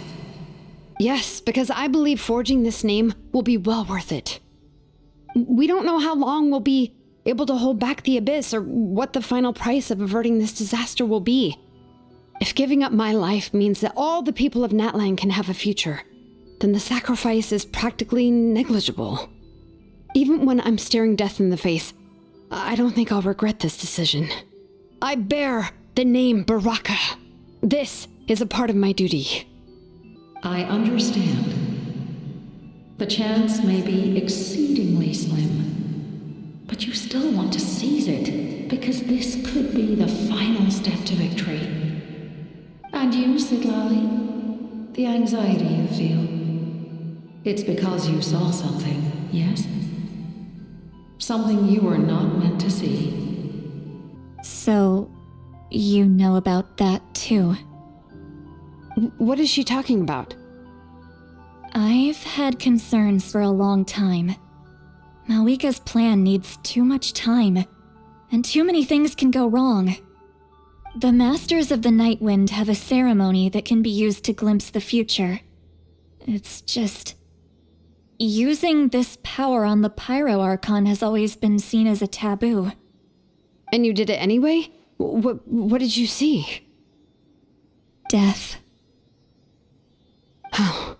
Yes, because I believe forging this name will be well worth it. We don't know how long we'll be able to hold back the abyss, or what the final price of averting this disaster will be. If giving up my life means that all the people of Natlan can have a future, then the sacrifice is practically negligible. Even when I'm staring death in the face, I don't think I'll regret this decision. I bear the name Baraka. This is a part of my duty. I understand. The chance may be exceedingly slim, but you still want to seize it, because this could be the final step to victory. And you, Sidlali, the anxiety you feel, it's because you saw something, yes? Something you were not meant to see. So, you know about that too. What is she talking about? I've had concerns for a long time. Malika's plan needs too much time, and too many things can go wrong. The Masters of the Night Wind have a ceremony that can be used to glimpse the future. It's just... using this power on the Pyro Archon has always been seen as a taboo. And you did it anyway? What did you see? Death. Oh.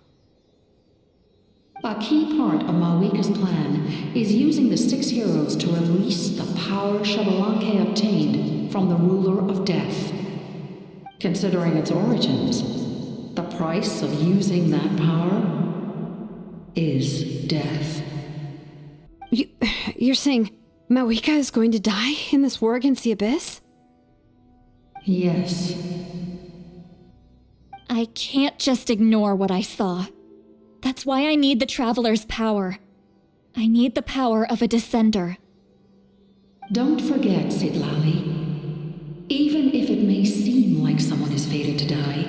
A key part of Malika's plan is using the 6 heroes to release the power Xbalanque obtained from the ruler of death. Considering its origins, the price of using that power is death. You're saying Malika is going to die in this war against the Abyss? Yes. I can't just ignore what I saw. That's why I need the Traveler's power. I need the power of a Descender. Don't forget, Sidlali. Even if it may seem like someone is fated to die,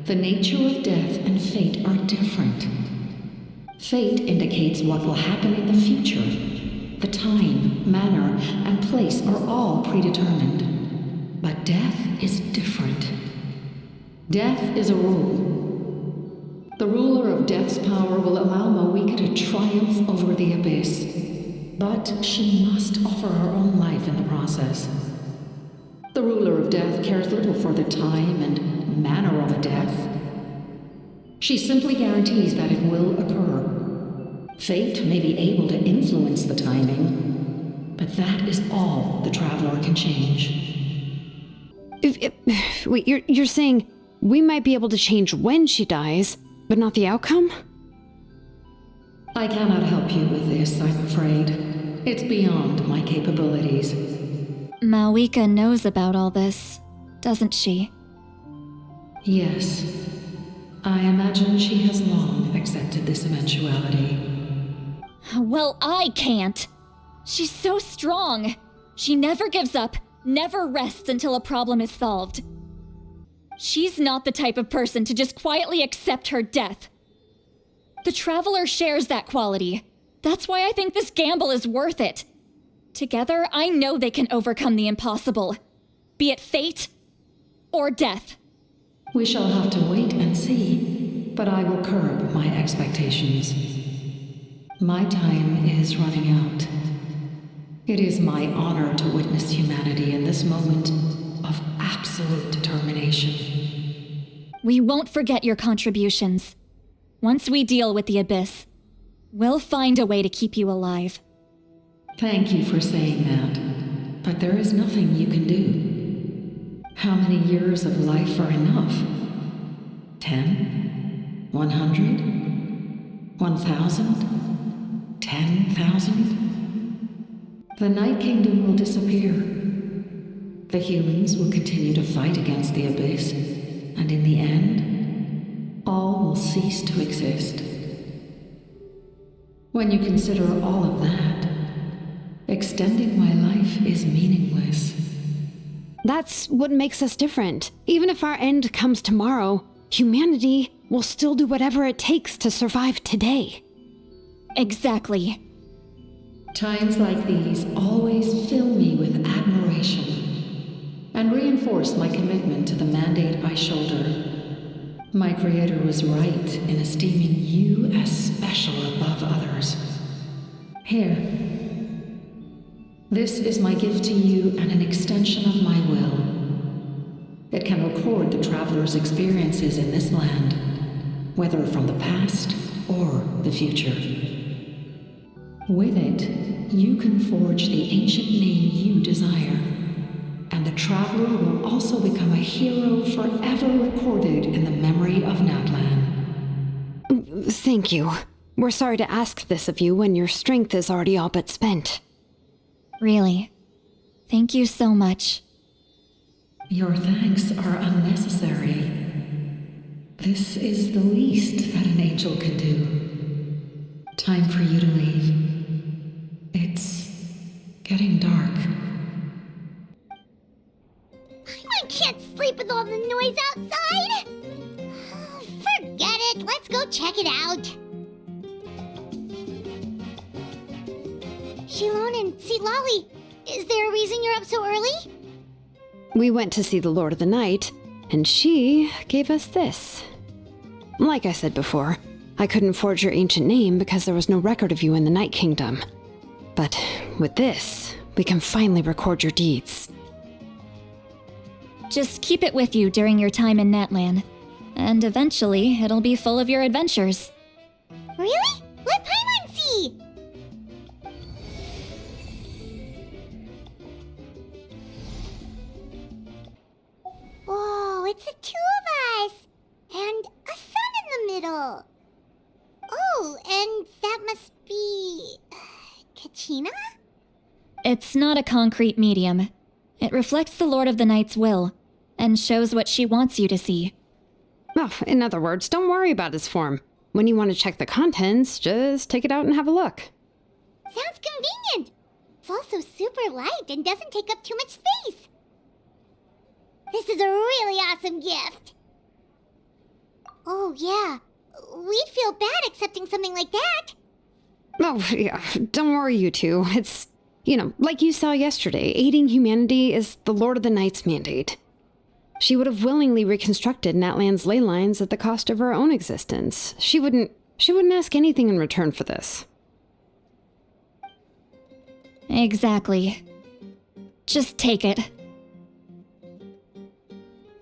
the nature of death and fate are different. Fate indicates what will happen in the future. The time, manner, and place are all predetermined. But death is different. Death is a rule. The ruler of death's power will allow Malika to triumph over the abyss. But she must offer her own life in the process. The ruler of death cares little for the time and manner of a death. She simply guarantees that it will occur. Fate may be able to influence the timing, but that is all the Traveler can change. Wait, you're saying we might be able to change when she dies, but not the outcome? I cannot help you with this, I'm afraid. It's beyond my capabilities. Malika knows about all this, doesn't she? Yes. I imagine she has long accepted this eventuality. Well, I can't. She's so strong. She never gives up, never rests until a problem is solved. She's not the type of person to just quietly accept her death. The Traveler shares that quality. That's why I think this gamble is worth it. Together, I know they can overcome the impossible. Be it fate or death. We shall have to wait and see, but I will curb my expectations. My time is running out. It is my honor to witness humanity in this moment of absolute determination. We won't forget your contributions. Once we deal with the Abyss, we'll find a way to keep you alive. Thank you for saying that, but there is nothing you can do. How many years of life are enough? 10? 100? 1,000? 10,000? The Night Kingdom will disappear. The humans will continue to fight against the Abyss, and in the end, all will cease to exist. When you consider all of that, extending my life is meaningless. That's what makes us different. Even if our end comes tomorrow, humanity will still do whatever it takes to survive today. Exactly. Times like these always fill me with admiration and reinforce my commitment to the mandate I shoulder. My Creator was right in esteeming you as special above others. Here. This is my gift to you and an extension of my will. It can record the traveler's experiences in this land, whether from the past or the future. With it, you can forge the ancient name you desire, and the traveler will also become a hero forever recorded in the memory of Natlan. Thank you. We're sorry to ask this of you when your strength is already all but spent. Really. Thank you so much. Your thanks are unnecessary. This is the least that an angel can do. Time for you to leave. It's getting dark. I can't sleep with all the noise outside! Forget it, let's go check it out. Shilon and Lolly, is there a reason you're up so early? We went to see the Lord of the Night, and she gave us this. Like I said before, I couldn't forge your ancient name because there was no record of you in the Night Kingdom. But with this, we can finally record your deeds. Just keep it with you during your time in Natlan, and eventually it'll be full of your adventures. Really? Let Paimon see! Whoa, it's the two of us! And a sun in the middle! Oh, and that must be... Kachina? It's not a concrete medium. It reflects the Lord of the Night's will, and shows what she wants you to see. Oh, in other words, don't worry about his form. When you want to check the contents, just take it out and have a look. Sounds convenient! It's also super light and doesn't take up too much space. This is a really awesome gift. Oh, yeah. We'd feel bad accepting something like that. Oh, yeah, don't worry, you two. It's, like you saw yesterday, aiding humanity is the Lord of the Night's mandate. She would have willingly reconstructed Natlan's ley lines at the cost of her own existence. She wouldn't ask anything in return for this. Exactly. Just take it.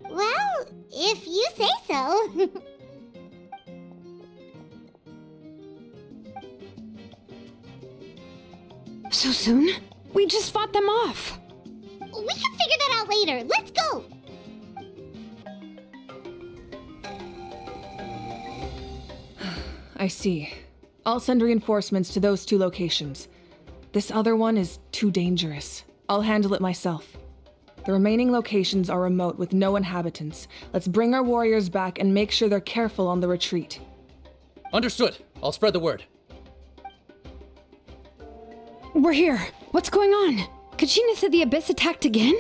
Well, if you say so. So soon? We just fought them off. We can figure that out later. Let's go! I see. I'll send reinforcements to those two locations. This other one is too dangerous. I'll handle it myself. The remaining locations are remote with no inhabitants. Let's bring our warriors back and make sure they're careful on the retreat. Understood. I'll spread the word. We're here. What's going on? Kachina said the Abyss attacked again?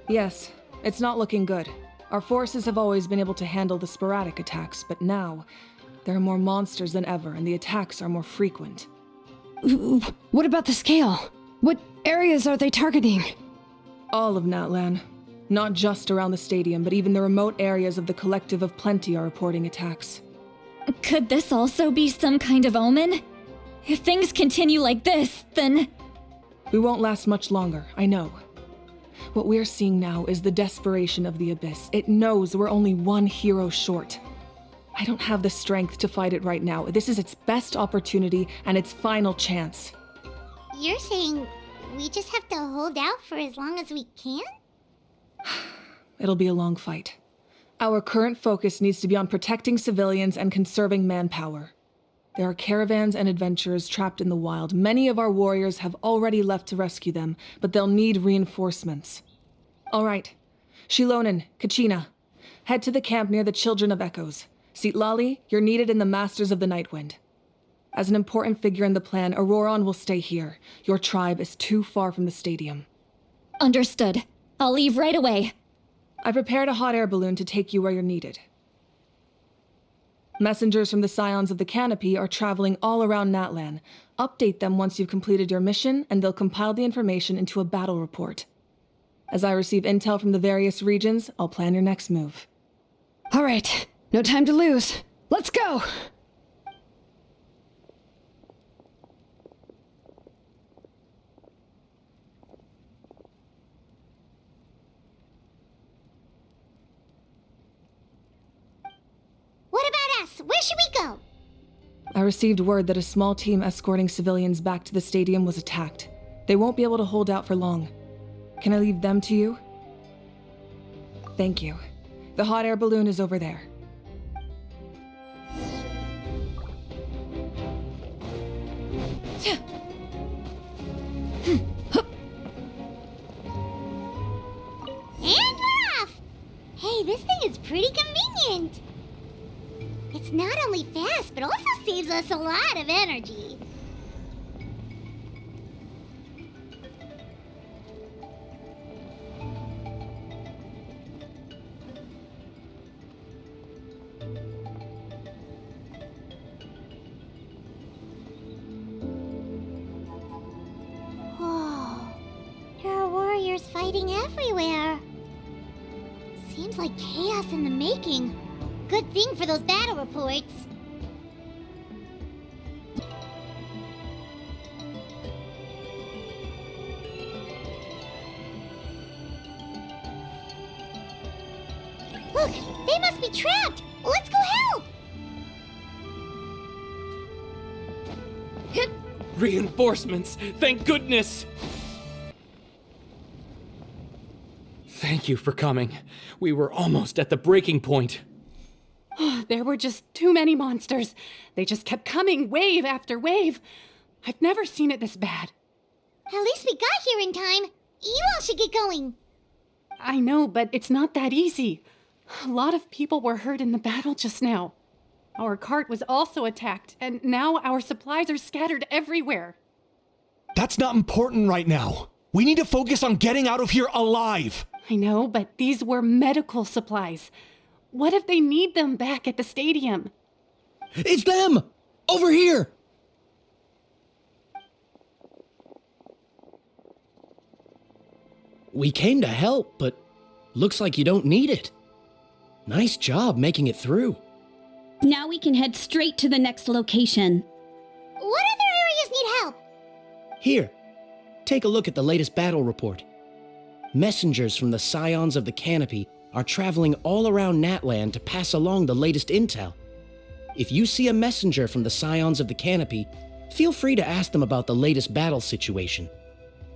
Yes, it's not looking good. Our forces have always been able to handle the sporadic attacks, but now there are more monsters than ever, and the attacks are more frequent. What about the scale? What areas are they targeting? All of Natlan. Not just around the stadium, but even the remote areas of the Collective of Plenty are reporting attacks. Could this also be some kind of omen? If things continue like this, then... We won't last much longer, I know. What we're seeing now is the desperation of the Abyss. It knows we're only one hero short. I don't have the strength to fight it right now. This is its best opportunity and its final chance. You're saying we just have to hold out for as long as we can? It'll be a long fight. Our current focus needs to be on protecting civilians and conserving manpower. There are caravans and adventurers trapped in the wild. Many of our warriors have already left to rescue them, but they'll need reinforcements. All right. Shilonen, Kachina, head to the camp near the Children of Echoes. Lolly, you're needed in the Masters of the Nightwind. As an important figure in the plan, Auroron will stay here. Your tribe is too far from the stadium. Understood. I'll leave right away. I prepared a hot air balloon to take you where you're needed. Messengers from the Scions of the Canopy are traveling all around Natlan. Update them once you've completed your mission, and they'll compile the information into a battle report. As I receive intel from the various regions, I'll plan your next move. All right. No time to lose. Let's go! Yes, where should we go? I received word that a small team escorting civilians back to the stadium was attacked. They won't be able to hold out for long. Can I leave them to you? Thank you. The hot air balloon is over there. And we're off! Hey, this thing is pretty convenient. It's not only fast, but also saves us a lot of energy. Whoa, there are warriors fighting everywhere. Seems like chaos in the making. Good thing for those battle reports. Look, they must be trapped. Let's go help. Reinforcements! Thank goodness! Thank you for coming. We were almost at the breaking point. There were just too many monsters. They just kept coming, wave after wave. I've never seen it this bad. At least we got here in time. You all should get going. I know, but it's not that easy. A lot of people were hurt in the battle just now. Our cart was also attacked, and now our supplies are scattered everywhere. That's not important right now. We need to focus on getting out of here alive. I know, but these were medical supplies. What if they need them back at the stadium? It's them! Over here! We came to help, but looks like you don't need it. Nice job making it through. Now we can head straight to the next location. What other areas need help? Here, take a look at the latest battle report. Messengers from the Scions of the Canopy are traveling all around Natlan to pass along the latest intel. If you see a messenger from the Scions of the Canopy, feel free to ask them about the latest battle situation.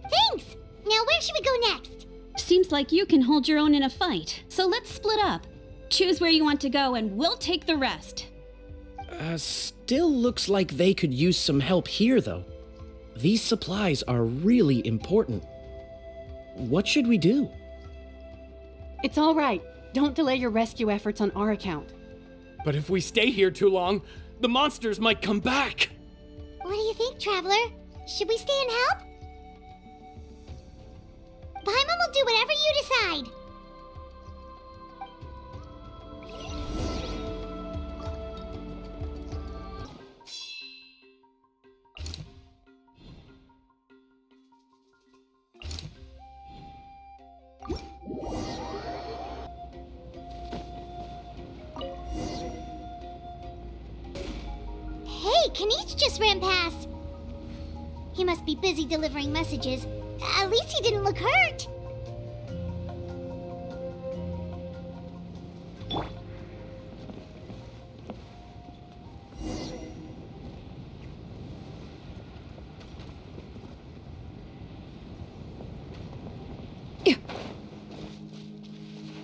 Thanks! Now where should we go next? Seems like you can hold your own in a fight, so let's split up. Choose where you want to go and we'll take the rest. Still looks like they could use some help here, though. These supplies are really important. What should we do? It's all right. Don't delay your rescue efforts on our account. But if we stay here too long, the monsters might come back. What do you think, Traveler? Should we stay and help? Paimon will do whatever you decide. Hey, Kanish just ran past. He must be busy delivering messages. At least he didn't look hurt.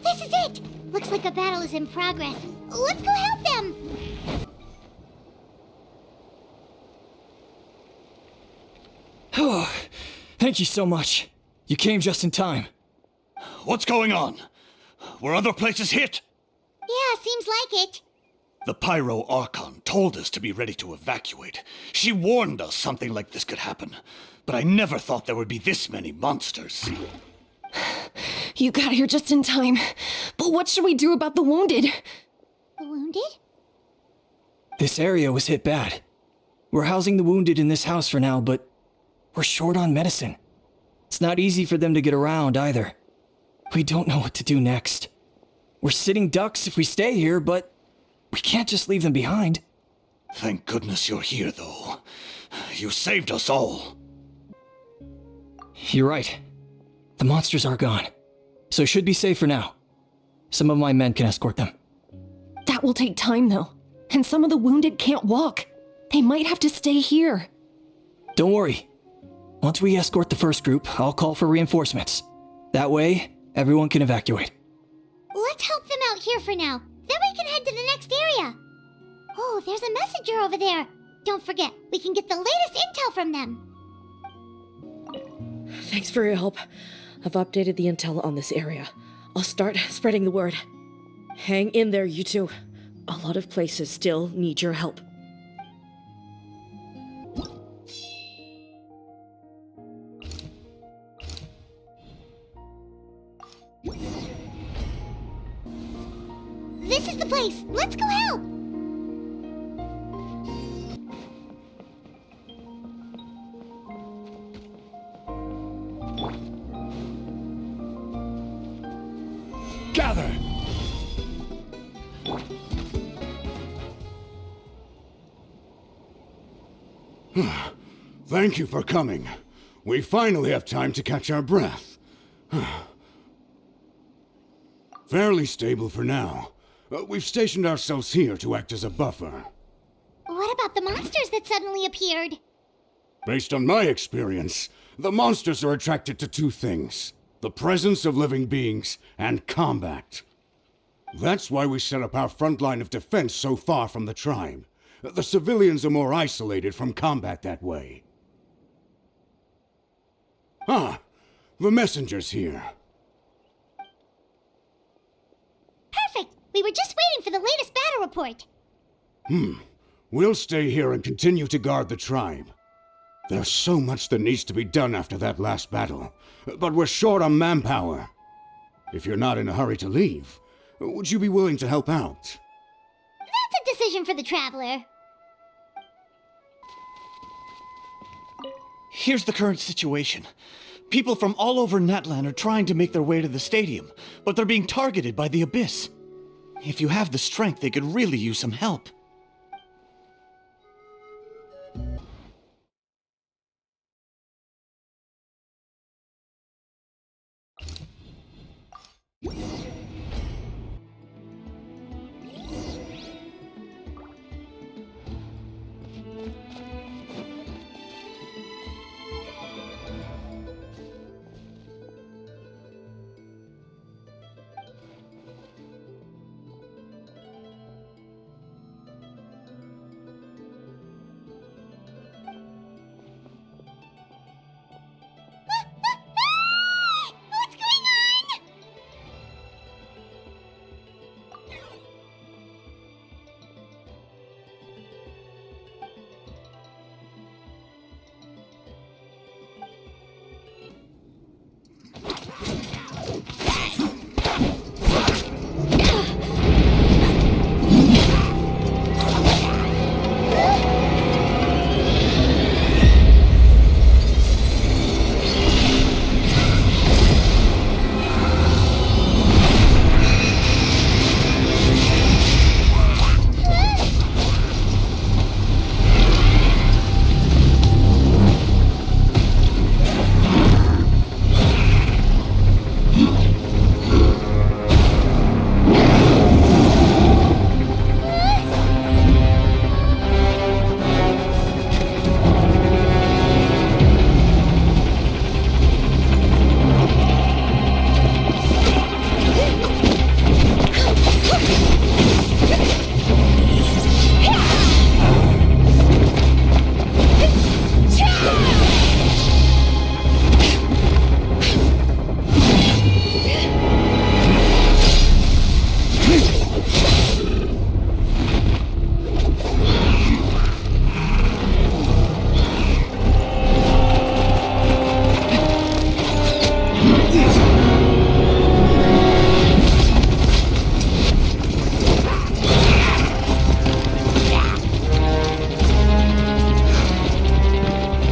This is it! Looks like a battle is in progress. Let's go help them! Oh, thank you so much. You came just in time. What's going on? Were other places hit? Yeah, seems like it. The Pyro Archon told us to be ready to evacuate. She warned us something like this could happen. But I never thought there would be this many monsters. You got here just in time. But what should we do about the wounded? The wounded? This area was hit bad. We're housing the wounded in this house for now, but we're short on medicine. It's not easy for them to get around either. We don't know what to do next. We're sitting ducks if we stay here, but we can't just leave them behind. Thank goodness you're here, though. You saved us all. You're right. The monsters are gone, so should be safe for now. Some of my men can escort them. That will take time, though. And some of the wounded can't walk. They might have to stay here. Don't worry. Once we escort the first group, I'll call for reinforcements. That way, everyone can evacuate. Let's help them out here for now. Then we can head to the next area. Oh, there's a messenger over there. Don't forget, we can get the latest intel from them. Thanks for your help. I've updated the intel on this area. I'll start spreading the word. Hang in there, you two. A lot of places still need your help. This is the place. Let's go help. Gather! Thank you for coming. We finally have time to catch our breath. Fairly stable for now. We've stationed ourselves here to act as a buffer. What about the monsters that suddenly appeared? Based on my experience, the monsters are attracted to two things: the presence of living beings and combat. That's why we set up our front line of defense so far from the tribe. The civilians are more isolated from combat that way. Ah, the messenger's here. Perfect. We were just waiting for the latest battle report. We'll stay here and continue to guard the tribe. There's so much that needs to be done after that last battle, but we're short on manpower. If you're not in a hurry to leave, would you be willing to help out? That's a decision for the traveler. Here's the current situation. People from all over Natlan are trying to make their way to the stadium, but they're being targeted by the Abyss. If you have the strength, they could really use some help.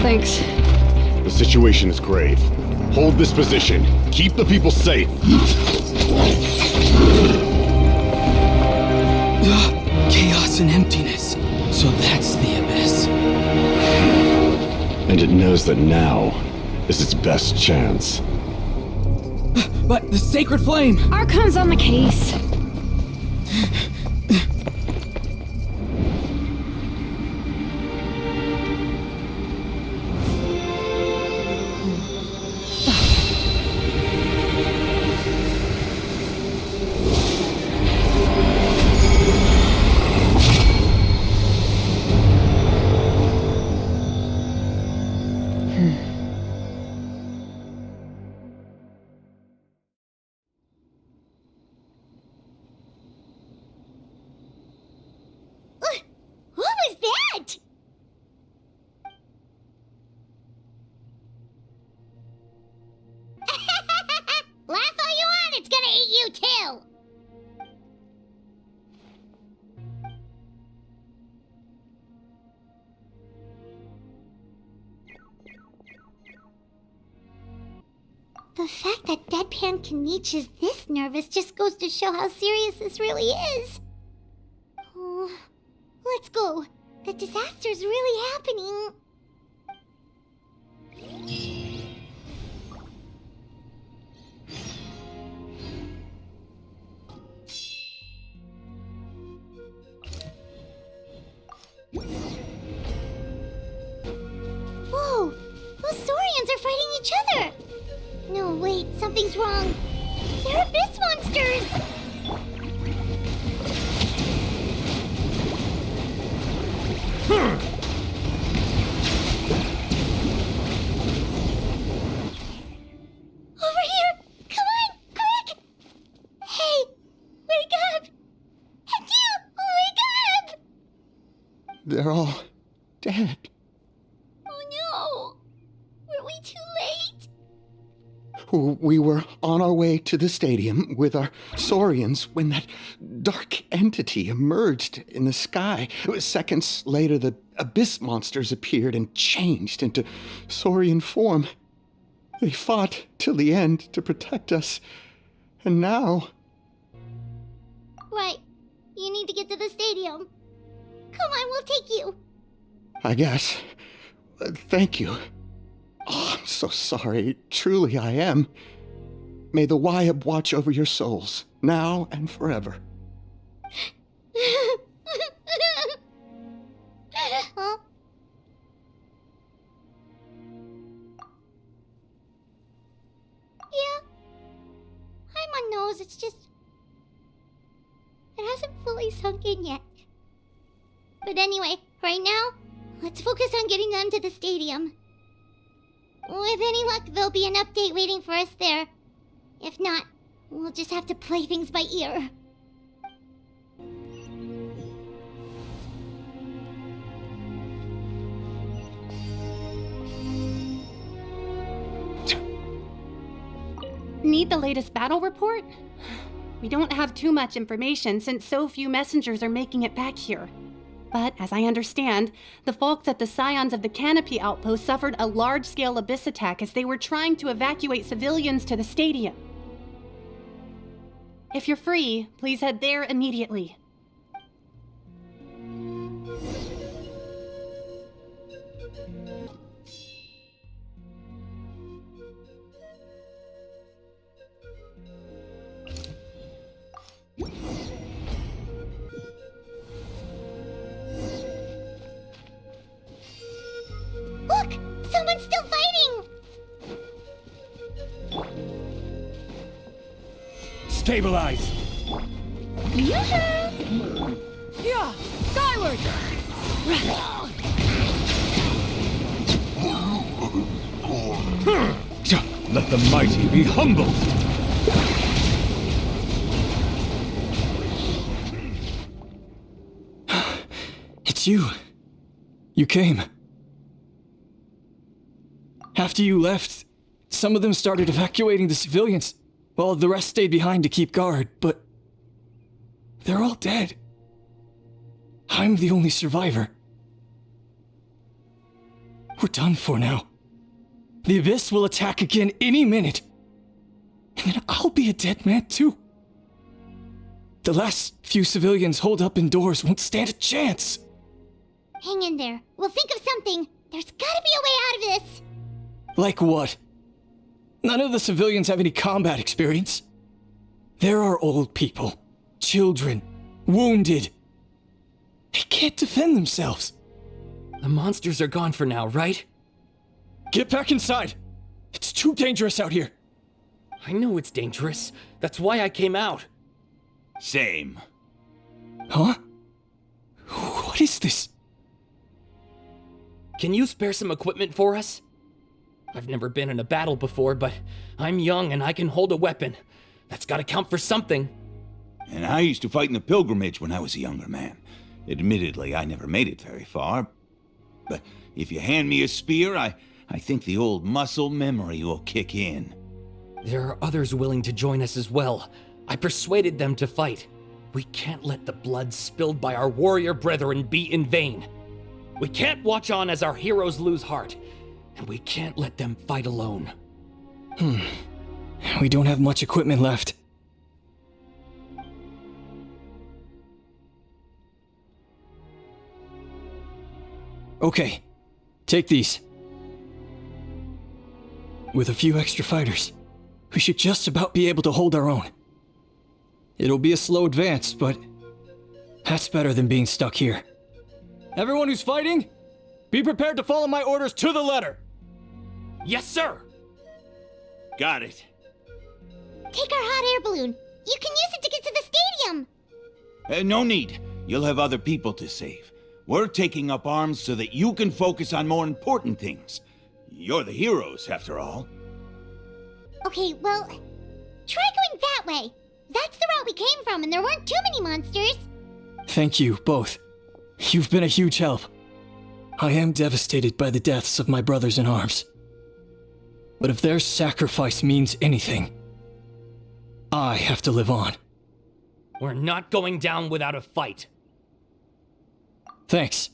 Thanks. The situation is grave. Hold this position. Keep the people safe. Chaos and emptiness. So that's the Abyss. And it knows that now is its best chance. But the Sacred Flame! Archon's on the case. The fact that Deadpan Kanichi is this nervous just goes to show how serious this really is. Oh, let's go. The disaster's really happening. Whoa! Those Saurians are fighting each other! No, wait, something's wrong. They're abyss monsters! Over here! Come on, quick! Hey, wake up! And you, wake up! They're all dead. Oh no! Were we too late? We were on our way to the stadium with our Saurians when that dark entity emerged in the sky. Seconds later, the abyss monsters appeared and changed into Saurian form. They fought till the end to protect us. And now... Right. You need to get to the stadium. Come on, we'll take you. I guess. Thank you. Oh, I'm so sorry. Truly I am. May the Wyab watch over your souls, now and forever. Huh? Yeah. I'm on nose, it's just... It hasn't fully sunk in yet. But anyway, right now, let's focus on getting them to the stadium. With any luck, there'll be an update waiting for us there. If not, we'll just have to play things by ear. Need the latest battle report? We don't have too much information since so few messengers are making it back here. But, as I understand, the folks at the Scions of the Canopy outpost suffered a large-scale abyss attack as they were trying to evacuate civilians to the stadium. If you're free, please head there immediately. Look! Someone's still fighting! Stabilize! Yeah! Skyward! Let the mighty be humbled! It's you. You came. After you left, some of them started evacuating the civilians, while the rest stayed behind to keep guard, but they're all dead. I'm the only survivor. We're done for now. The Abyss will attack again any minute. And then I'll be a dead man too. The last few civilians holed up indoors won't stand a chance. Hang in there. We'll think of something. There's gotta be a way out of this. Like what? None of the civilians have any combat experience. There are old people, children, wounded. They can't defend themselves. The monsters are gone for now, right? Get back inside! It's too dangerous out here! I know it's dangerous. That's why I came out. Same. Huh? What is this? Can you spare some equipment for us? I've never been in a battle before, but I'm young and I can hold a weapon. That's gotta count for something. And I used to fight in the pilgrimage when I was a younger man. Admittedly, I never made it very far. But if you hand me a spear, I think the old muscle memory will kick in. There are others willing to join us as well. I persuaded them to fight. We can't let the blood spilled by our warrior brethren be in vain. We can't watch on as our heroes lose heart, and we can't let them fight alone. We don't have much equipment left. Okay, take these. With a few extra fighters, we should just about be able to hold our own. It'll be a slow advance, but that's better than being stuck here. Everyone who's fighting, be prepared to follow my orders to the letter. Yes, sir! Got it. Take our hot air balloon. You can use it to get to the stadium. No need. You'll have other people to save. We're taking up arms so that you can focus on more important things. You're the heroes, after all. Okay, well, try going that way. That's the route we came from, and there weren't too many monsters. Thank you, both. You've been a huge help. I am devastated by the deaths of my brothers in arms. But if their sacrifice means anything, I have to live on. We're not going down without a fight. Thanks.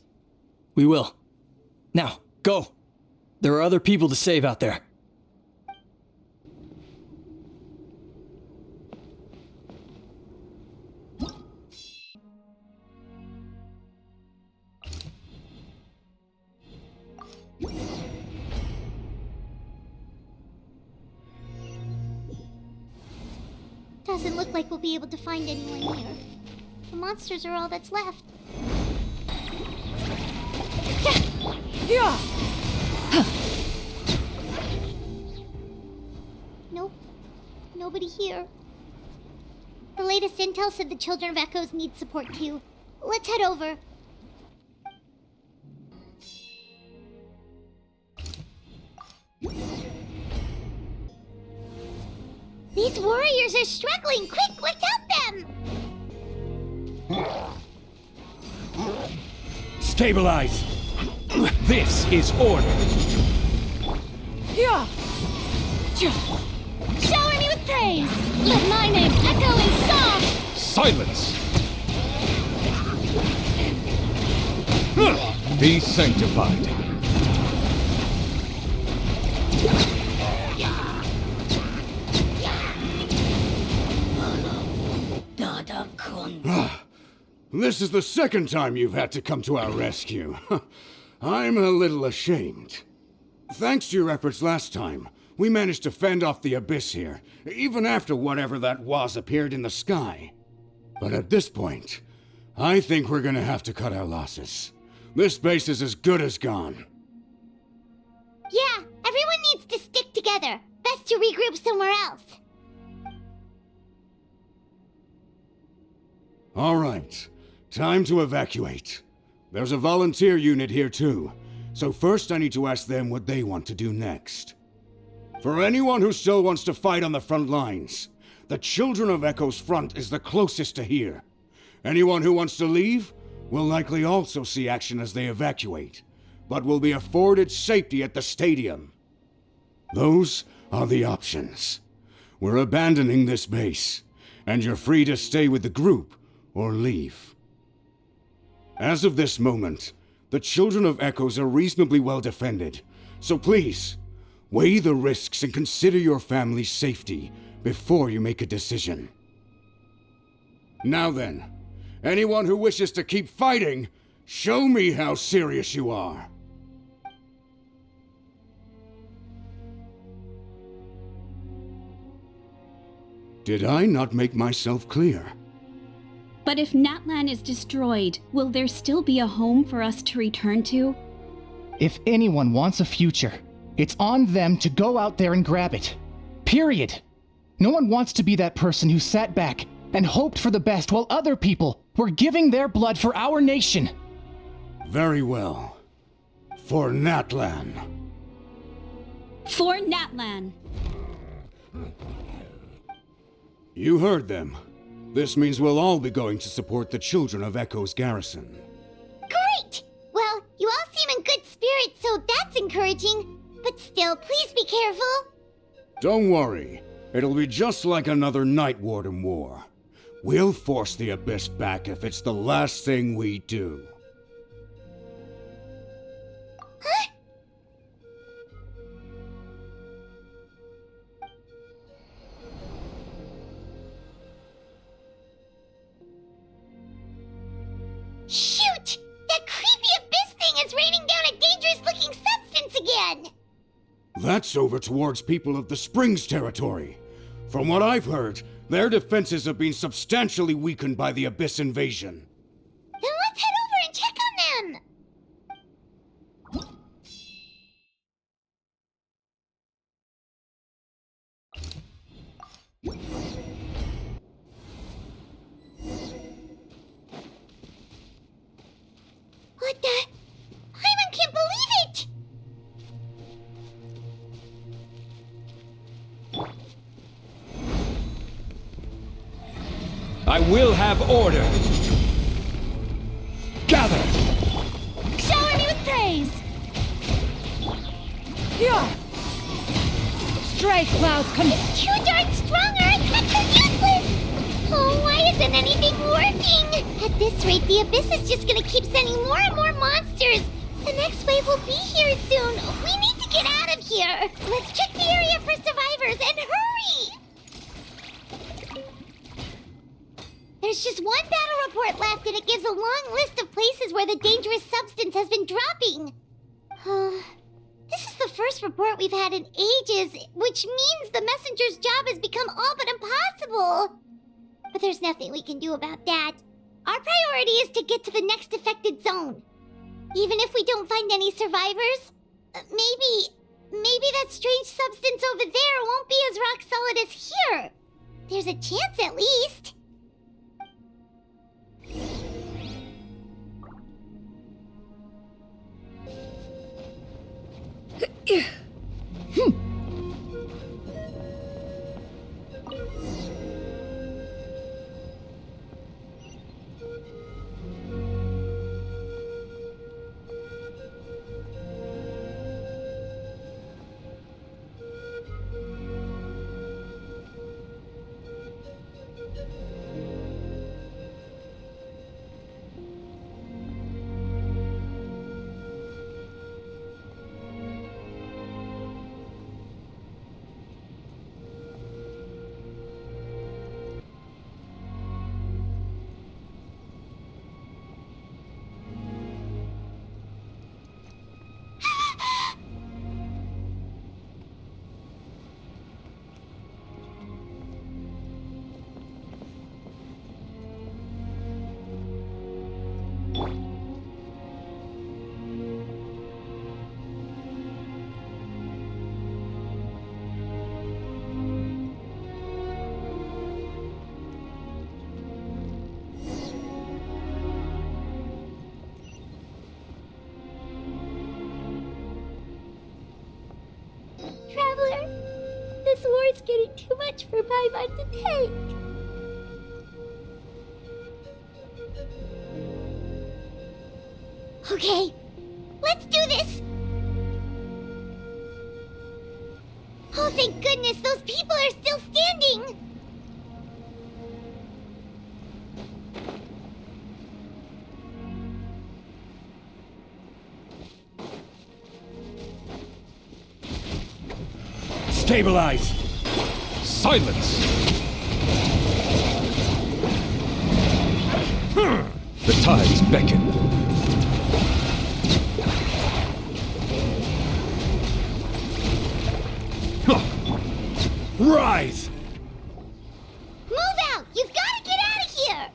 We will. Now, go. There are other people to save out there. Doesn't look like we'll be able to find anyone here. The monsters are all that's left. Yeah! Nope. Nobody here. The latest intel said the Children of Echoes need support too. Let's head over. These warriors are struggling! Quick, let's help them! Stabilize! This is order! Yeah! Shower me with praise! Let my name echo in song! Silence! Be sanctified. This is the second time you've had to come to our rescue. I'm a little ashamed. Thanks to your efforts last time, we managed to fend off the abyss here, even after whatever that was appeared in the sky. But at this point, I think we're gonna have to cut our losses. This base is as good as gone. Yeah, everyone needs to stick together. Best to regroup somewhere else. All right, time to evacuate. There's a volunteer unit here too, so first I need to ask them what they want to do next. For anyone who still wants to fight on the front lines, the Children of Echo's front is the closest to here. Anyone who wants to leave will likely also see action as they evacuate, but will be afforded safety at the stadium. Those are the options. We're abandoning this base, and you're free to stay with the group or leave. As of this moment, the Children of Echoes are reasonably well defended, so please, weigh the risks and consider your family's safety before you make a decision. Now then, anyone who wishes to keep fighting, show me how serious you are. Did I not make myself clear? But if Natlan is destroyed, will there still be a home for us to return to? If anyone wants a future, it's on them to go out there and grab it. Period. No one wants to be that person who sat back and hoped for the best while other people were giving their blood for our nation. Very well. For Natlan. For Natlan. You heard them. This means we'll all be going to support the Children of Echo's garrison. Great! Well, you all seem in good spirits, so that's encouraging. But still, please be careful. Don't worry. It'll be just like another Night Warden war. We'll force the Abyss back if it's the last thing we do. again? That's over towards people of the Springs territory. From what I've heard, their defenses have been substantially weakened by the Abyss invasion. Then let's head over and check on them! What the? Hyman can't believe it! I will have order. Gather! Shower me with praise! Yeah! Stray clouds come. It's too darn strong, or attacks are useless! Oh, why isn't anything working? At this rate, the Abyss is just gonna keep sending more and more monsters. The next wave will be here soon. We need to get out of here. Let's check the area for survivors and hurry! There's just one battle report left, and it gives a long list of places where the dangerous substance has been dropping. This is the first report we've had in ages, which means the messenger's job has become all but impossible. But there's nothing we can do about that. Our priority is to get to the next affected zone. Even if we don't find any survivors, maybe that strange substance over there won't be as rock solid as here. There's a chance at least. Traveler, this war's getting too much for my mind to take. Okay, let's do this! Oh, thank goodness, those people are still standing! Stabilize! Silence! The tides beckon. Rise! Move out! You've got to get out of here!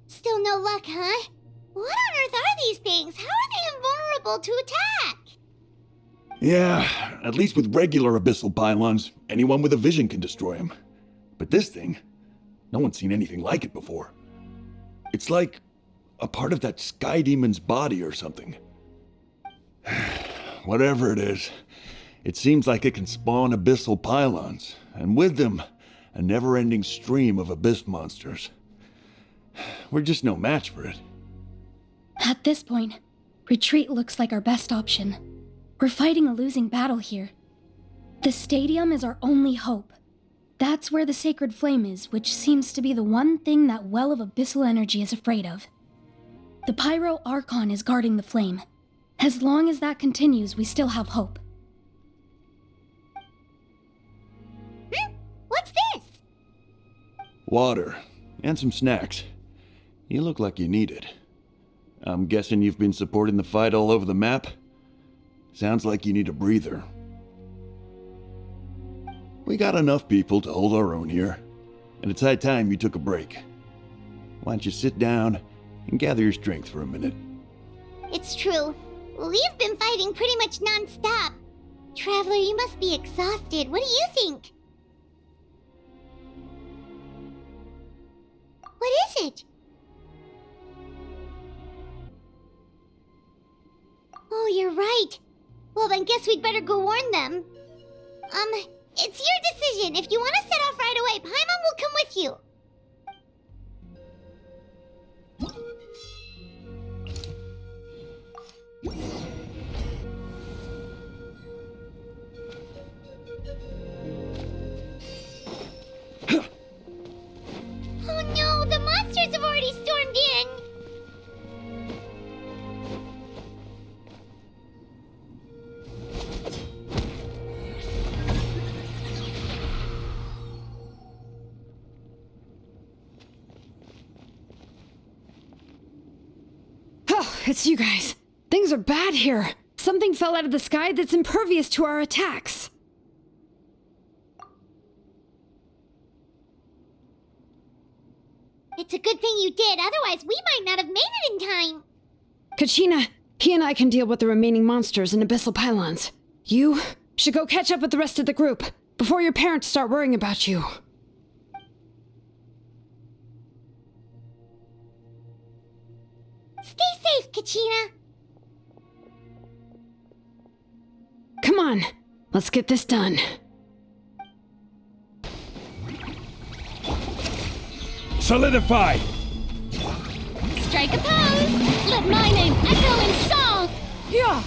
Still no luck, huh? What on earth are these things? How are they invulnerable to attack? Yeah, at least with regular abyssal pylons, anyone with a vision can destroy them. But this thing, no one's seen anything like it before. It's like a part of that sky demon's body or something. Whatever it is, it seems like it can spawn abyssal pylons, and with them, a never-ending stream of abyss monsters. We're just no match for it. At this point, retreat looks like our best option. We're fighting a losing battle here. The stadium is our only hope. That's where the sacred flame is, which seems to be the one thing that well of abyssal energy is afraid of. The Pyro Archon is guarding the flame. As long as that continues, we still have hope. What's this? Water, and some snacks. You look like you need it. I'm guessing you've been supporting the fight all over the map? Sounds like you need a breather. We got enough people to hold our own here, and it's high time you took a break. Why don't you sit down and gather your strength for a minute? It's true. We've been fighting pretty much non-stop. Traveler, you must be exhausted. What do you think? What is it? Oh, you're right. Well, then guess we'd better go warn them. It's your decision. If you want to set off right away, Paimon will come with you. Oh no, the monsters have already stormed in! Oh, it's you guys. Things are bad here. Something fell out of the sky that's impervious to our attacks. It's a good thing you did, otherwise we might not have made it in time. Kachina, he and I can deal with the remaining monsters and abyssal pylons. You should go catch up with the rest of the group before your parents start worrying about you. Stay safe, Kachina. Come on, let's get this done. Solidify! Strike a pose! Let my name echo in song! Yeah!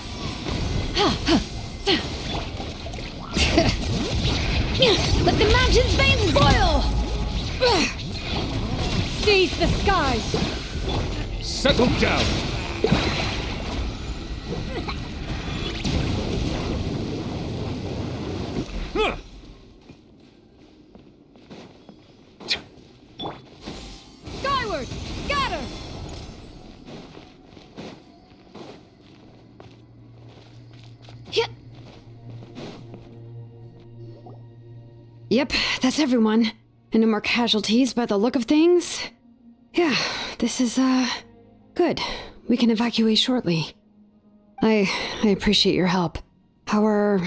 Let the mountain's veins boil! Seize the skies! Settle down! Skyward! Scatter! Yep, that's everyone. And no more casualties by the look of things. Yeah, this is, good. We can evacuate shortly. I appreciate your help. How are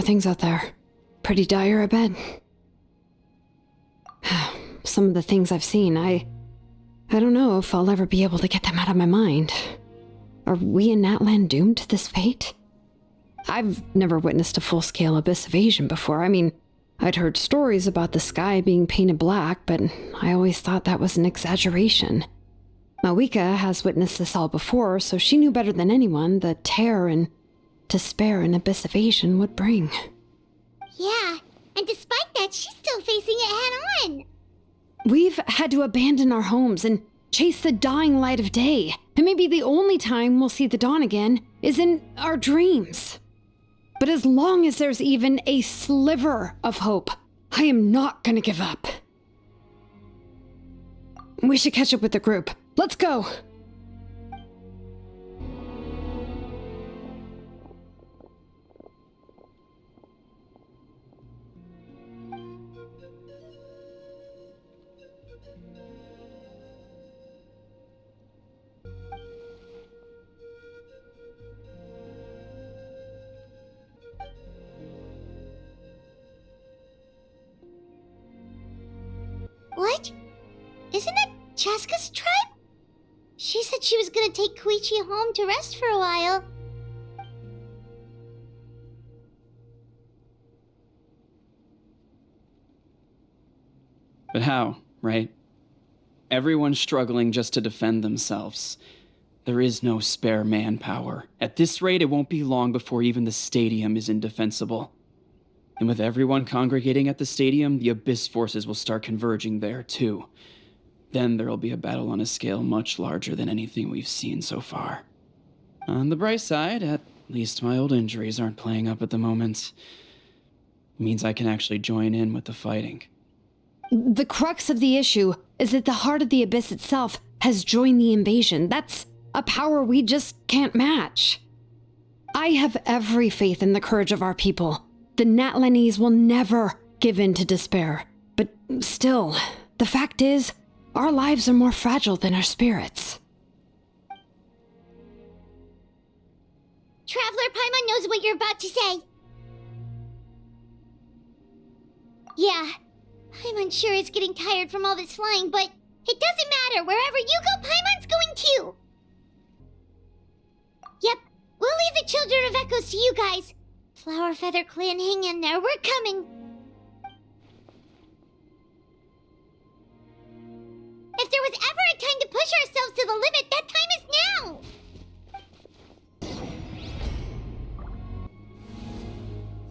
things out there? Pretty dire, I bet. Some of the things I've seen, I don't know if I'll ever be able to get them out of my mind. Are we in Natlan doomed to this fate? I've never witnessed a full-scale abyss invasion before. I mean, I'd heard stories about the sky being painted black, but I always thought that was an exaggeration. Mawika has witnessed this all before, so she knew better than anyone the terror and despair an abyss invasion would bring. Yeah, and despite that, she's still facing it head-on. We've had to abandon our homes and chase the dying light of day, and maybe the only time we'll see the dawn again is in our dreams. But as long as there's even a sliver of hope, I am not gonna give up. We should catch up with the group. Let's go! What? Isn't that Chaska's tribe? She said she was gonna take Koichi home to rest for a while. But how, right? Everyone's struggling just to defend themselves. There is no spare manpower. At this rate, it won't be long before even the stadium is indefensible. And with everyone congregating at the stadium, the Abyss forces will start converging there, too. Then there'll be a battle on a scale much larger than anything we've seen so far. On the bright side, at least my old injuries aren't playing up at the moment. Means I can actually join in with the fighting. The crux of the issue is that the heart of the Abyss itself has joined the invasion. That's a power we just can't match. I have every faith in the courage of our people. The Natlanese will never give in to despair. But still, the fact is, our lives are more fragile than our spirits. Traveler Paimon knows what you're about to say. Yeah, Paimon sure is getting tired from all this flying, but it doesn't matter. Wherever you go, Paimon's going too. Yep, we'll leave the Children of Echoes to you guys. Flower Feather Clan, hang in there. We're coming. If there was ever a time to push ourselves to the limit, that time is now.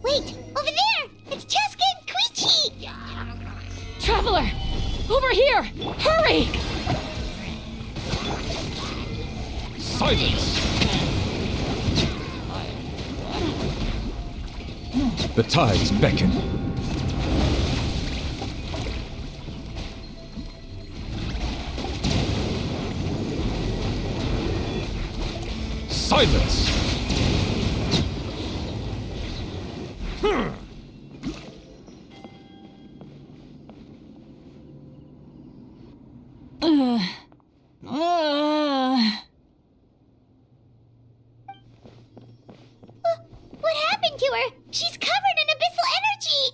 Wait, over there! It's Cheska and Koichi! Traveler! Over here! Hurry! Silence! The tides beckon. Silence! What happened to her? She's covered in abyssal energy!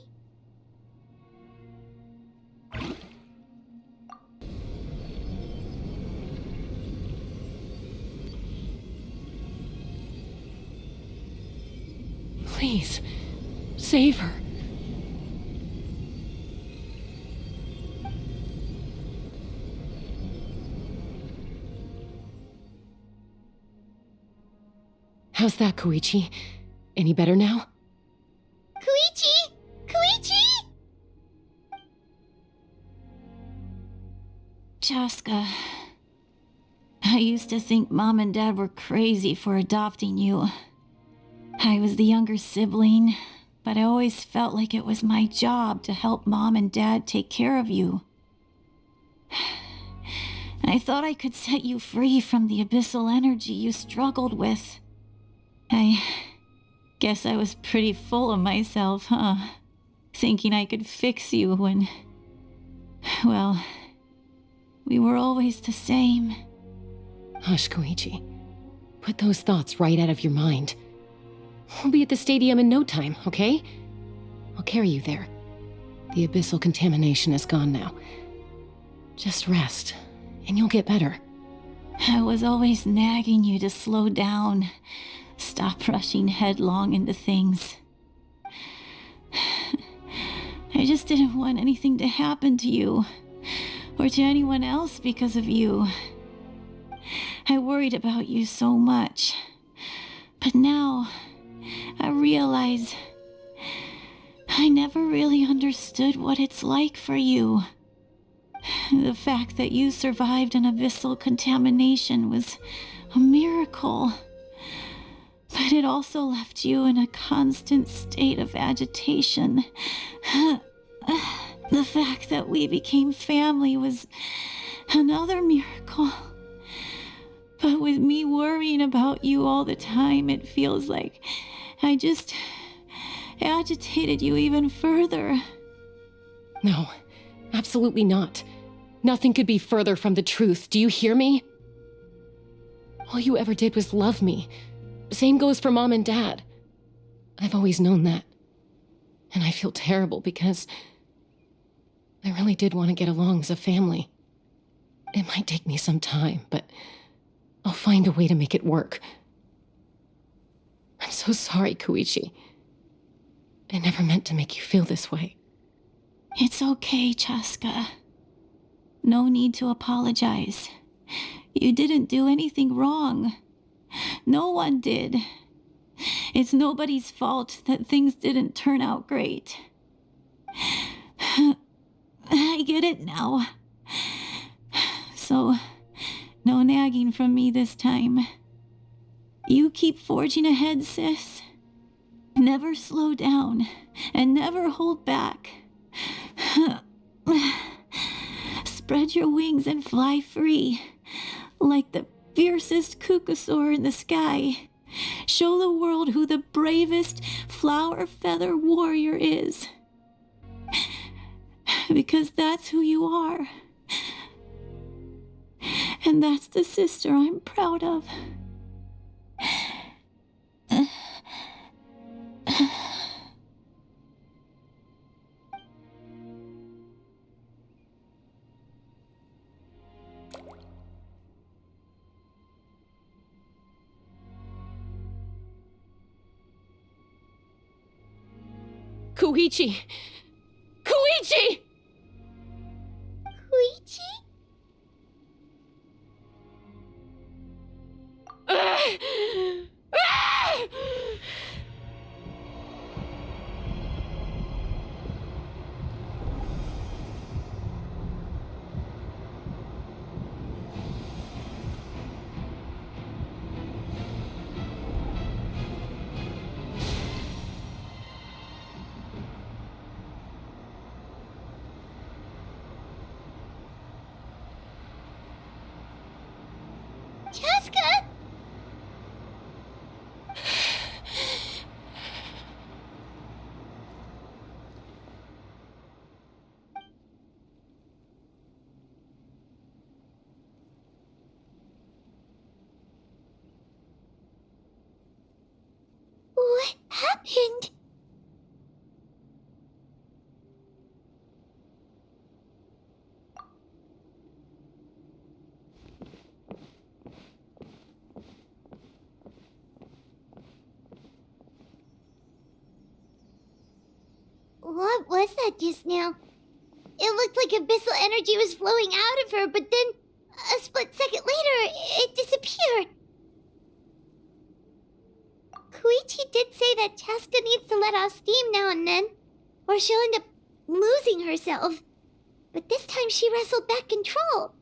Please, save her. How's that, Koichi? Any better now? Koichi! Koichi! Cheska, I used to think Mom and Dad were crazy for adopting you. I was the younger sibling, but I always felt like it was my job to help Mom and Dad take care of you. I thought I could set you free from the abyssal energy you struggled with. I guess I was pretty full of myself, huh? Thinking I could fix you when... well, we were always the same. Hush, Koichi. Put those thoughts right out of your mind. We'll be at the stadium in no time, okay? I'll carry you there. The abyssal contamination is gone now. Just rest, and you'll get better. I was always nagging you to slow down. Stop rushing headlong into things. I just didn't want anything to happen to you, or to anyone else because of you. I worried about you so much. But now, I realize I never really understood what it's like for you. The fact that you survived an abyssal contamination was a miracle. But it also left you in a constant state of agitation. The fact that we became family was another miracle. But with me worrying about you all the time, it feels like I just agitated you even further. No, absolutely not. Nothing could be further from the truth. Do you hear me? All you ever did was love me. Same goes for Mom and Dad. I've always known that. And I feel terrible because I really did want to get along as a family. It might take me some time, but I'll find a way to make it work. I'm so sorry, Koichi. I never meant to make you feel this way. It's okay, Cheska. No need to apologize. You didn't do anything wrong. No one did. It's nobody's fault that things didn't turn out great. I get it now. So, no nagging from me this time. You keep forging ahead, sis. Never slow down, and never hold back. spread your wings and fly free, like the fiercest kukasaur in the sky. Show the world who the bravest flower feather warrior is. Because that's who you are. And that's the sister I'm proud of. Koichi! Koichi! Koichi? Jessica? What happened? What was that just now? It looked like abyssal energy was flowing out of her, but then a split second later, it disappeared. Koichi did say that Chaska needs to let off steam now and then, or she'll end up losing herself. But this time she wrestled back control.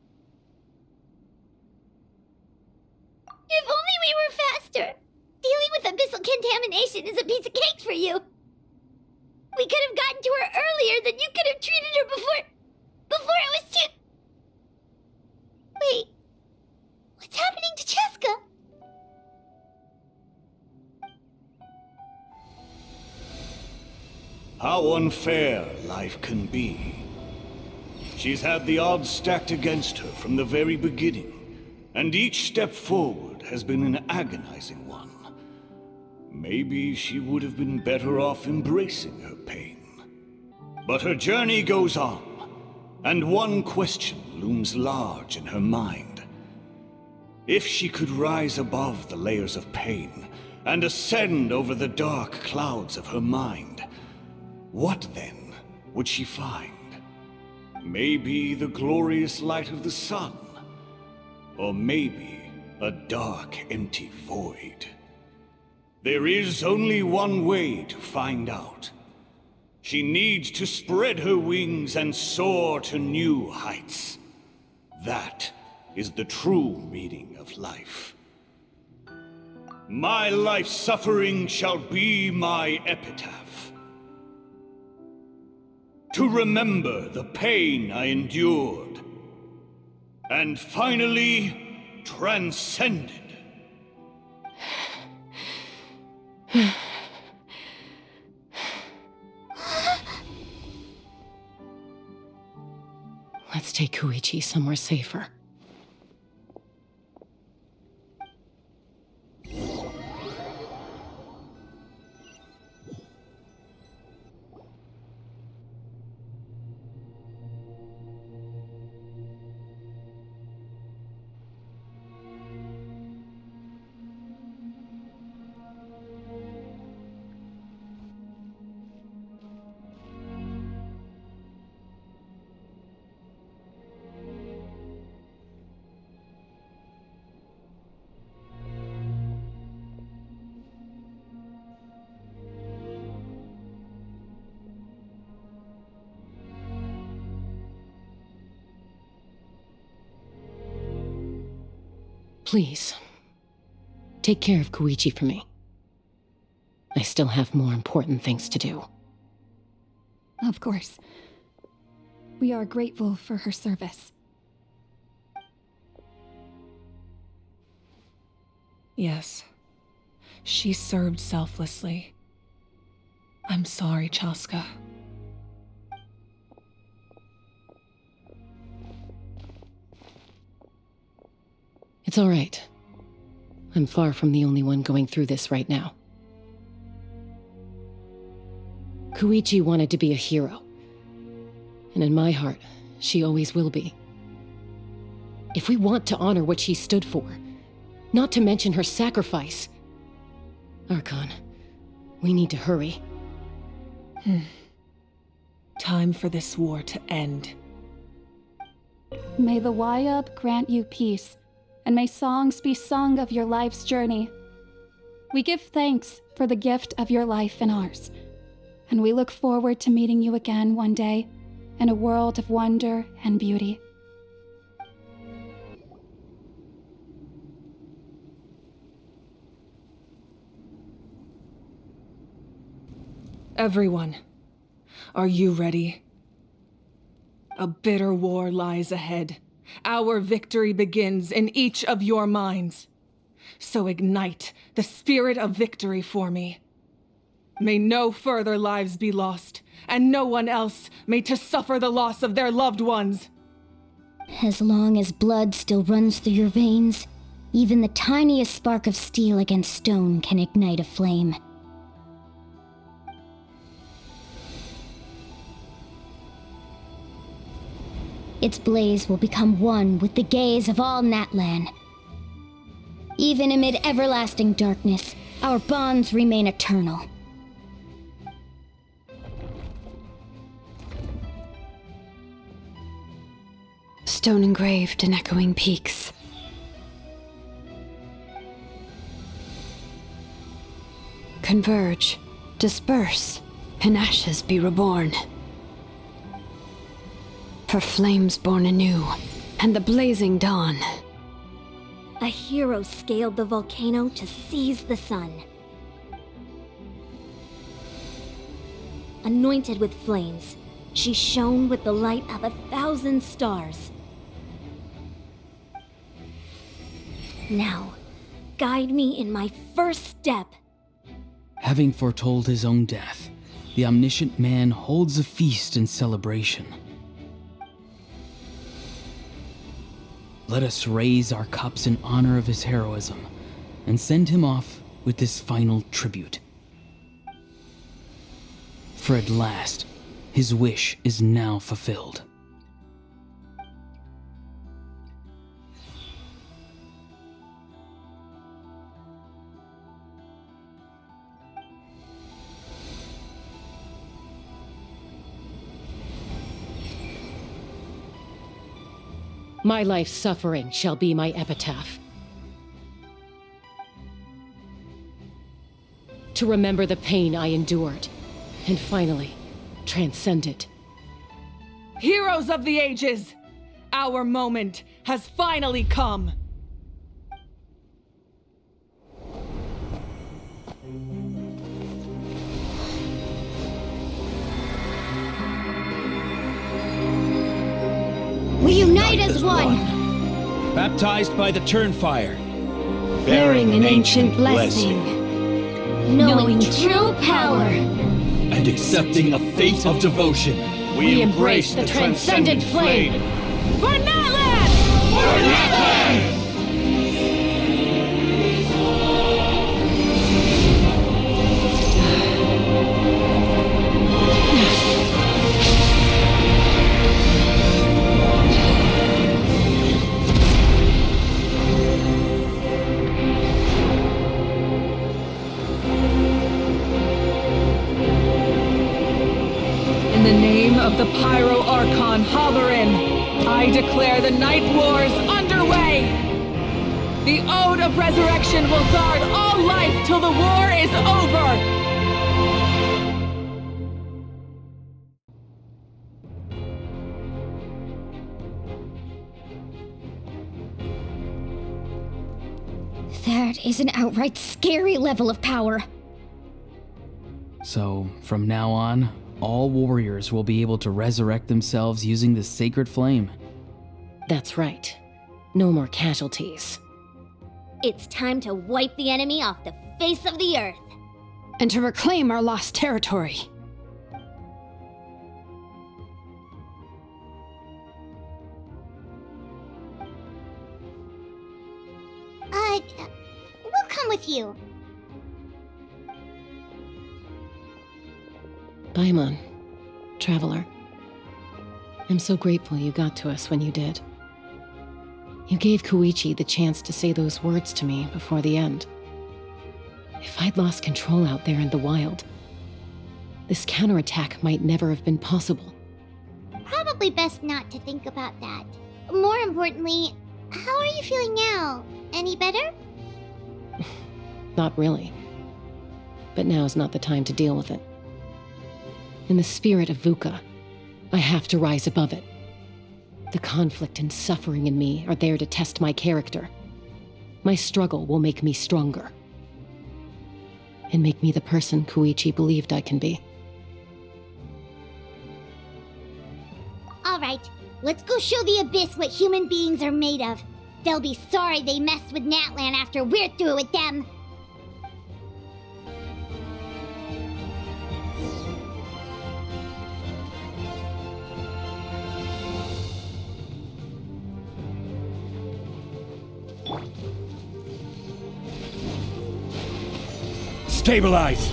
If only we were faster! Dealing with abyssal contamination is a piece of cake for you. We could have gotten to her earlier, then you could have treated her before it was too... Wait, what's happening to Cheska? How unfair life can be. She's had the odds stacked against her from the very beginning, and each step forward has been an agonizing one. Maybe she would have been better off embracing her pain. But her journey goes on, and one question looms large in her mind. If she could rise above the layers of pain and ascend over the dark clouds of her mind, what then would she find? Maybe the glorious light of the sun, or maybe a dark, empty void. There is only one way to find out. She needs to spread her wings and soar to new heights. That is the true meaning of life. My life's suffering shall be my epitaph. To remember the pain I endured, and finally transcended. Let's take Koichi somewhere safer. Please, take care of Koichi for me. I still have more important things to do. Of course. We are grateful for her service. Yes. She served selflessly. I'm sorry, Chaska. It's all right. I'm far from the only one going through this right now. Koichi wanted to be a hero. And in my heart, she always will be. If we want to honor what she stood for, not to mention her sacrifice, Archon, we need to hurry. Time for this war to end. May the Wayub grant you peace, and may songs be sung of your life's journey. We give thanks for the gift of your life and ours, and we look forward to meeting you again one day in a world of wonder and beauty. Everyone, are you ready? A bitter war lies ahead. Our victory begins in each of your minds. So ignite the spirit of victory for me. May no further lives be lost, and no one else may to suffer the loss of their loved ones. As long as blood still runs through your veins, even the tiniest spark of steel against stone can ignite a flame. Its blaze will become one with the gaze of all Natlan. Even amid everlasting darkness, our bonds remain eternal. Stone engraved in echoing peaks. Converge, disperse, in ashes be reborn. For flames born anew, and the blazing dawn. A hero scaled the volcano to seize the sun. Anointed with flames, she shone with the light of 1,000 stars. Now, guide me in my first step. Having foretold his own death, the omniscient man holds a feast in celebration. Let us raise our cups in honor of his heroism and send him off with this final tribute. For at last, his wish is now fulfilled. My life's suffering shall be my epitaph. To remember the pain I endured, and finally, transcend it. Heroes of the ages! Our moment has finally come! We unite as one! Baptized by the Turnfire. Bearing an ancient blessing. Knowing true power. And accepting a fate of devotion. We embrace the transcendent flame. For Natlan! For Natlan! In the name of the Pyro Archon Halloran, I declare the Night Wars underway! The Ode of Resurrection will guard all life till the war is over! That is an outright scary level of power. So, from now on, all warriors will be able to resurrect themselves using the sacred flame. That's right. No more casualties. It's time to wipe the enemy off the face of the earth. And to reclaim our lost territory. We'll come with you. Paimon, traveler. I'm so grateful you got to us when you did. You gave Koichi the chance to say those words to me before the end. If I'd lost control out there in the wild, this counterattack might never have been possible. Probably best not to think about that. More importantly, how are you feeling now? Any better? Not really. But now's not the time to deal with it. In the spirit of VUCA, I have to rise above it. The conflict and suffering in me are there to test my character. My struggle will make me stronger. And make me the person Koichi believed I can be. Alright, let's go show the Abyss what human beings are made of. They'll be sorry they messed with Natlan after we're through with them. Stabilize!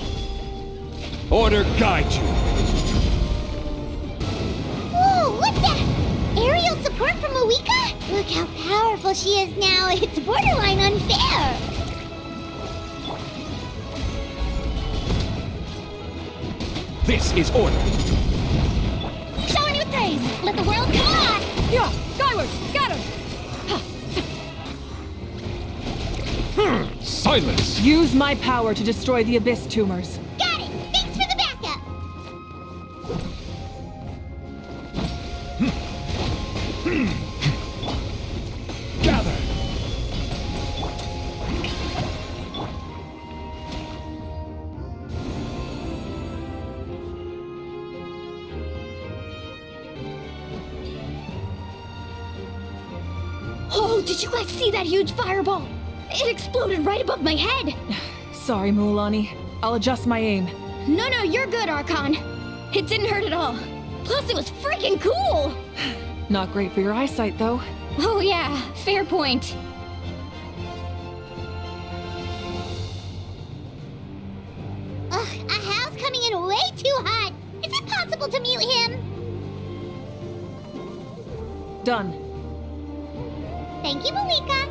Order guide you! Whoa, look that! Aerial support from Uika? Look how powerful she is now. It's borderline unfair. This is order! Show a new phase! Let the world come alive! Yeah, skyward! Scatter! Silence! Use my power to destroy the Abyss tumors. Got it! Thanks for the backup! Gather! Oh, did you guys see that huge fireball? It exploded right above my head! Sorry, Mualani. I'll adjust my aim. No, you're good, Archon. It didn't hurt at all. Plus, it was freaking cool! Not great for your eyesight, though. Oh yeah, fair point. Ugh, Ahal's coming in way too hot. Is it possible to mute him? Done. Thank you, Malika.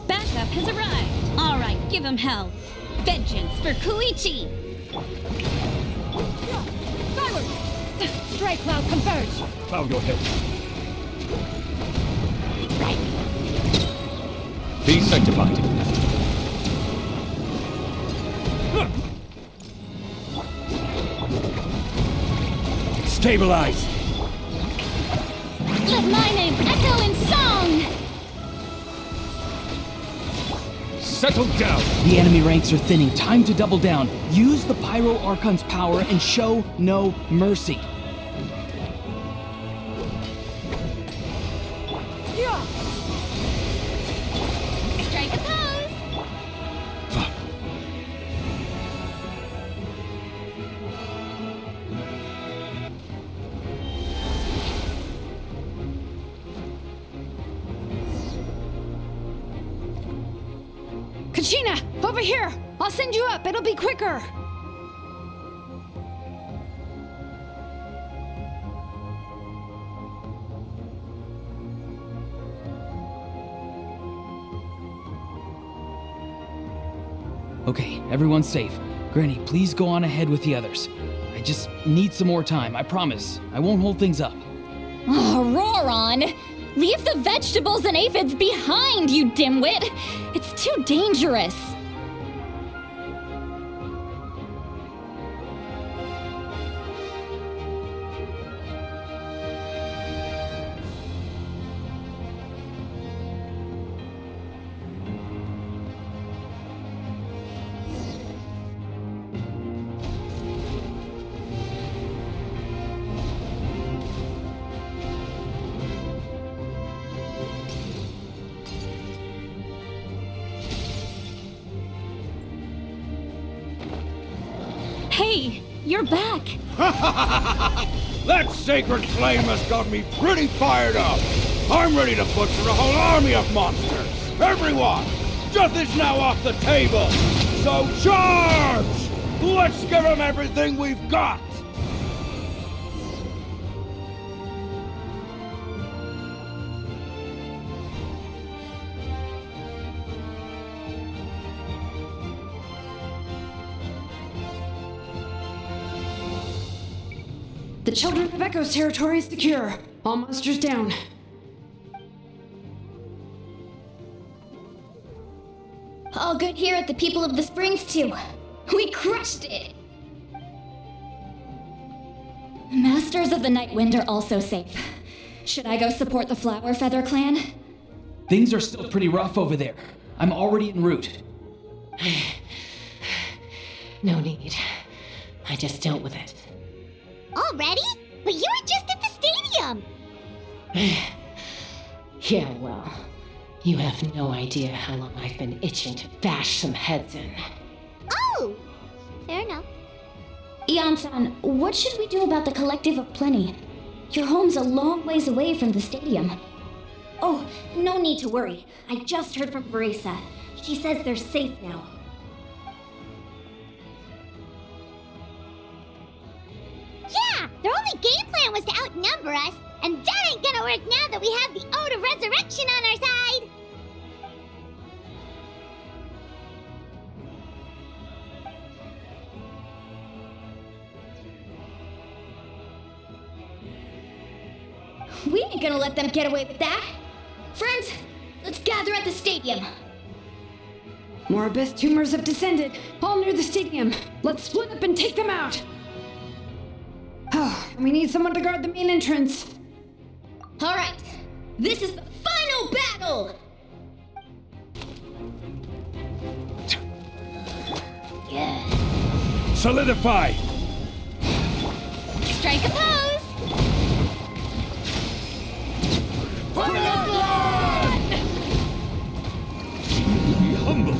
Backup has arrived. All right, give him hell. Vengeance for Koichi. Skyward! Strike Cloud, converge! Bow your head. Right. Be sanctified. Stabilize! Let my name echo in song! Settle down! The enemy ranks are thinning. Time to double down. Use the Pyro Archon's power and show no mercy. Strike a pose. Kachina, over here! I'll send you up, it'll be quicker! Okay, everyone's safe. Granny, please go on ahead with the others. I just need some more time, I promise. I won't hold things up. Oh, Roron! Leave the vegetables and aphids behind, you dimwit! It's too dangerous. Hey, you're back. That sacred flame has got me pretty fired up. I'm ready to butcher a whole army of monsters. Everyone, death is now off the table. So charge! Let's give them everything we've got. The Children of Echo's territory is secure. All monsters down. All good here at the People of the Springs, too. We crushed it! Masters of the Night Wind are also safe. Should I go support the Flower Feather clan? Things are still pretty rough over there. I'm already en route. No need. I just dealt with it. Already? But you were just at the stadium! Yeah, well, you have no idea how long I've been itching to bash some heads in. Oh! Fair enough. Ian-san, what should we do about the Collective of Plenty? Your home's a long ways away from the stadium. Oh, no need to worry. I just heard from Veresa. She says they're safe now. Yeah! Their only game plan was to outnumber us, and that ain't gonna work now that we have the Ode of Resurrection on our side! We ain't gonna let them get away with that. Friends, let's gather at the stadium. More abyss tumors have descended, all near the stadium. Let's split up and take them out. Oh, we need someone to guard the main entrance. All right, this is the final battle! Yeah. Solidify! Strike a pose! Be humble!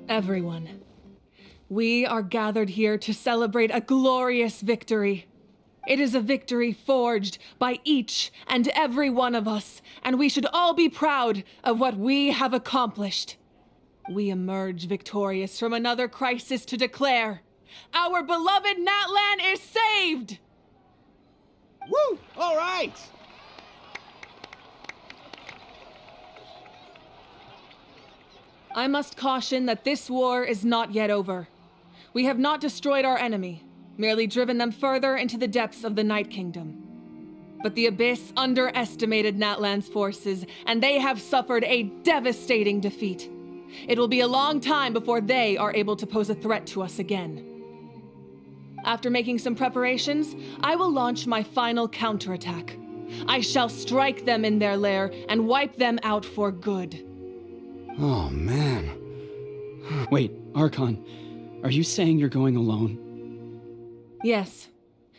Everyone, we are gathered here to celebrate a glorious victory. It is a victory forged by each and every one of us, and we should all be proud of what we have accomplished. We emerge victorious from another crisis to declare, our beloved Natlan is saved! Woo! All right! I must caution that this war is not yet over. We have not destroyed our enemy, merely driven them further into the depths of the Night Kingdom. But the Abyss underestimated Natlan's forces, and they have suffered a devastating defeat. It will be a long time before they are able to pose a threat to us again. After making some preparations, I will launch my final counterattack. I shall strike them in their lair and wipe them out for good. Oh, man. Wait, Archon, are you saying you're going alone? Yes.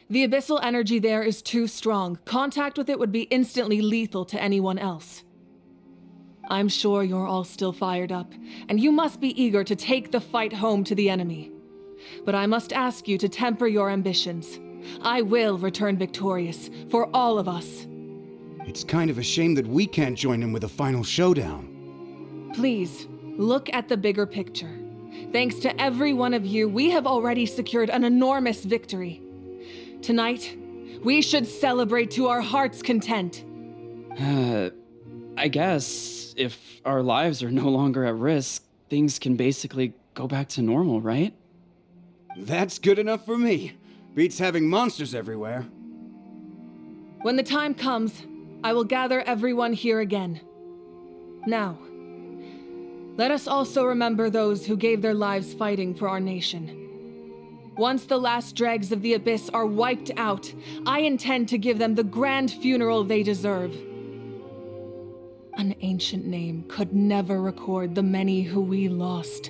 The abyssal energy there is too strong. Contact with it would be instantly lethal to anyone else. I'm sure you're all still fired up, and you must be eager to take the fight home to the enemy. But I must ask you to temper your ambitions. I will return victorious, for all of us. It's kind of a shame that we can't join him with a final showdown. Please, look at the bigger picture. Thanks to every one of you, we have already secured an enormous victory. Tonight, we should celebrate to our heart's content. I guess if our lives are no longer at risk, things can basically go back to normal, right? That's good enough for me. Beats having monsters everywhere. When the time comes, I will gather everyone here again. Now, let us also remember those who gave their lives fighting for our nation. Once the last dregs of the Abyss are wiped out, I intend to give them the grand funeral they deserve. An ancient name could never record the many who we lost,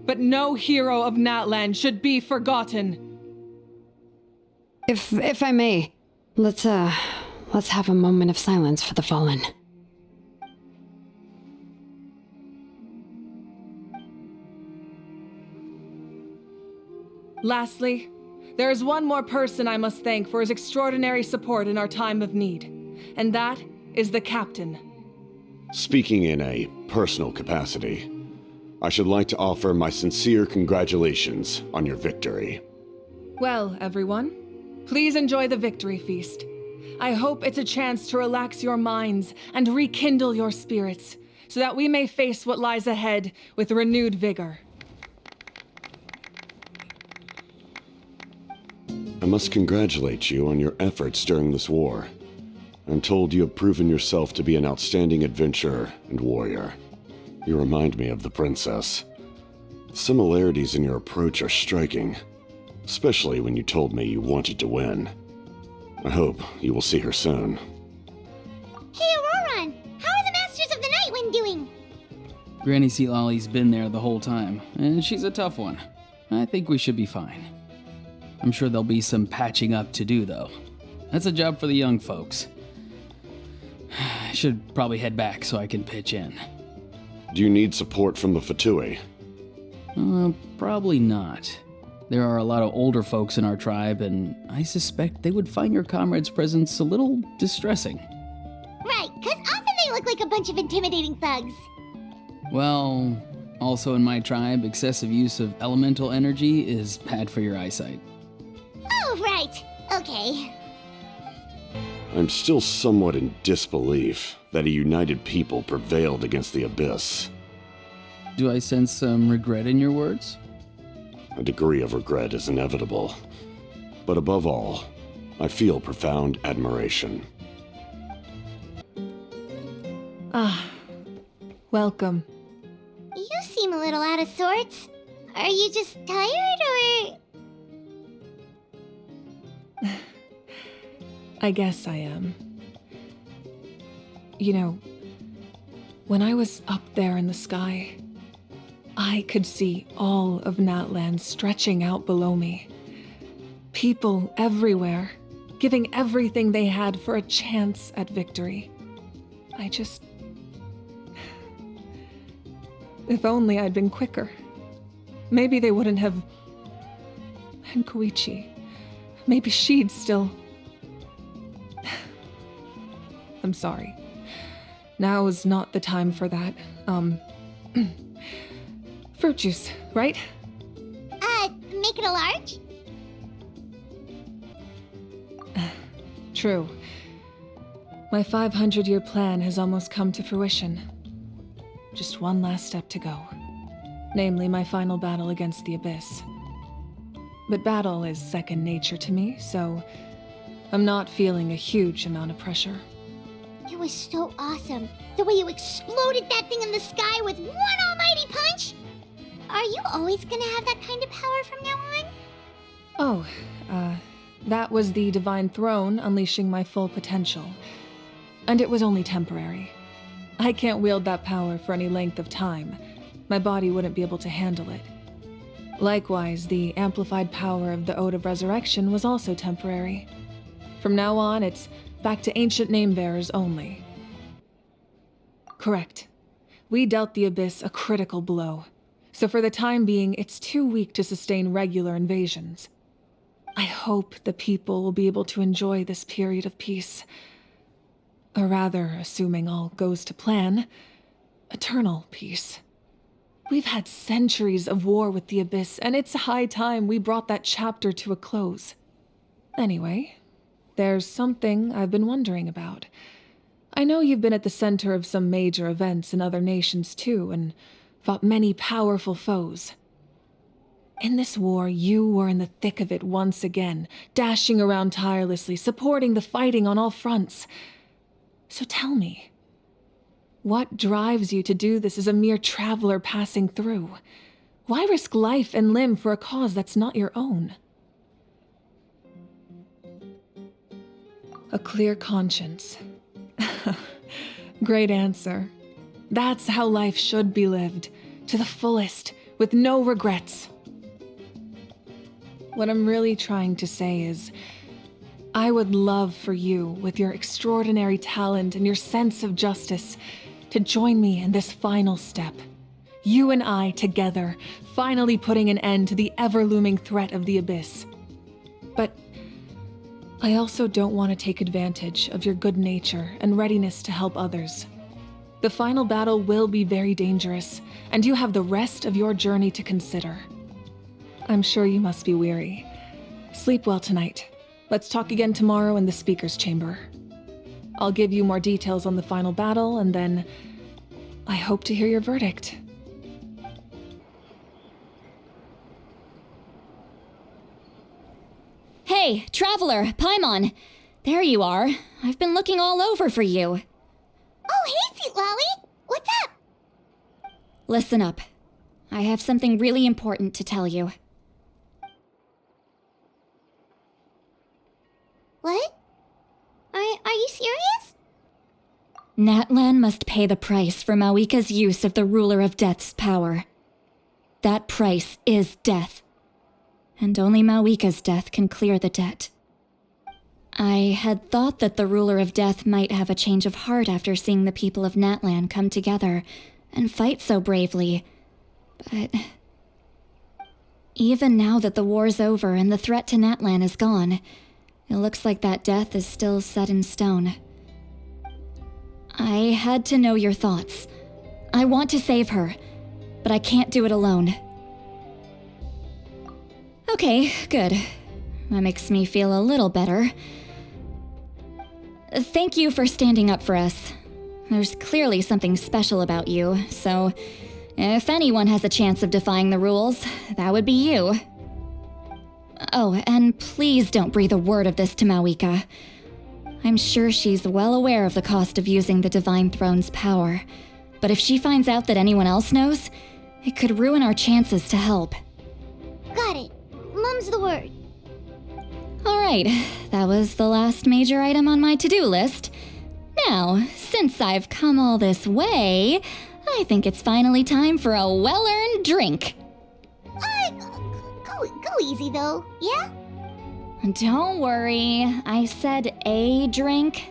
but no hero of Natlan should be forgotten. If I may, let's have a moment of silence for the fallen. Lastly, there is one more person I must thank for his extraordinary support in our time of need, and that is the Captain. Speaking in a personal capacity, I should like to offer my sincere congratulations on your victory. Well, everyone, please enjoy the victory feast. I hope it's a chance to relax your minds and rekindle your spirits, so that we may face what lies ahead with renewed vigor. I must congratulate you on your efforts during this war. I'm told you have proven yourself to be an outstanding adventurer and warrior. You remind me of the princess. The similarities in your approach are striking, especially when you told me you wanted to win. I hope you will see her soon. Hey, Auroran! How are the Masters of the Night Wind doing? Granny Sealolly's been there the whole time, and she's a tough one. I think we should be fine. I'm sure there'll be some patching up to do, though. That's a job for the young folks. I should probably head back so I can pitch in. Do you need support from the Fatui? Probably not. There are a lot of older folks in our tribe, and I suspect they would find your comrade's presence a little distressing. Right, because often they look like a bunch of intimidating thugs. Well, also in my tribe, excessive use of elemental energy is bad for your eyesight. Oh, right. Okay. I'm still somewhat in disbelief that a united people prevailed against the Abyss. Do I sense some regret in your words? A degree of regret is inevitable. But above all, I feel profound admiration. Ah, welcome. You seem a little out of sorts. Are you just tired, or...? I guess I am. You know, when I was up there in the sky, I could see all of Natlan stretching out below me. People everywhere, giving everything they had for a chance at victory. If only I'd been quicker. Maybe they wouldn't have... And Koichi. Maybe she'd still... I'm sorry. Now is not the time for that. Fruit juice, right? Make it a large? True. My 500-year plan has almost come to fruition. Just one last step to go. Namely, my final battle against the Abyss. but battle is second nature to me, so I'm not feeling a huge amount of pressure. It was so awesome. The way you exploded that thing in the sky with one almighty punch. Are you always gonna have that kind of power from now on? Oh, that was the Divine Throne unleashing my full potential. And it was only temporary. I can't wield that power for any length of time. My body wouldn't be able to handle it. Likewise, the amplified power of the Ode of Resurrection was also temporary. From now on, it's back to ancient name-bearers only. Correct. We dealt the Abyss a critical blow, so for the time being, it's too weak to sustain regular invasions. I hope the people will be able to enjoy this period of peace. Or rather, assuming all goes to plan, eternal peace. We've had centuries of war with the Abyss, and it's high time we brought that chapter to a close. Anyway, there's something I've been wondering about. I know you've been at the center of some major events in other nations too, and fought many powerful foes. In this war, you were in the thick of it once again, dashing around tirelessly, supporting the fighting on all fronts. So tell me, what drives you to do this as a mere traveler passing through? Why risk life and limb for a cause that's not your own? A clear conscience. Great answer. That's how life should be lived, to the fullest, with no regrets. What I'm really trying to say is, I would love for you, with your extraordinary talent and your sense of justice, to join me in this final step. You and I together, finally putting an end to the ever-looming threat of the Abyss. But I also don't want to take advantage of your good nature and readiness to help others. The final battle will be very dangerous, and you have the rest of your journey to consider. I'm sure you must be weary. Sleep well tonight. Let's talk again tomorrow in the speaker's chamber. I'll give you more details on the final battle, and then I hope to hear your verdict. Hey, Traveler, Paimon! There you are. I've been looking all over for you. Oh, hey, Sweet Lolly! What's up? Listen up. I have something really important to tell you. What? Are you serious? Natlan must pay the price for Mawika's use of the Ruler of Death's power. That price is death. And only Mawika's death can clear the debt. I had thought that the Ruler of Death might have a change of heart after seeing the people of Natlan come together and fight so bravely, but even now that the war's over and the threat to Natlan is gone, it looks like that death is still set in stone. I had to know your thoughts. I want to save her, but I can't do it alone. Okay, good. That makes me feel a little better. Thank you for standing up for us. There's clearly something special about you, so if anyone has a chance of defying the rules, that would be you. Oh, and please don't breathe a word of this to Mawika. I'm sure she's well aware of the cost of using the Divine Throne's power, but if she finds out that anyone else knows, it could ruin our chances to help. Got it. Mum's the word. Alright, that was the last major item on my to-do list. Now, since I've come all this way, I think it's finally time for a well-earned drink. Go easy though, yeah? Don't worry, I said a drink.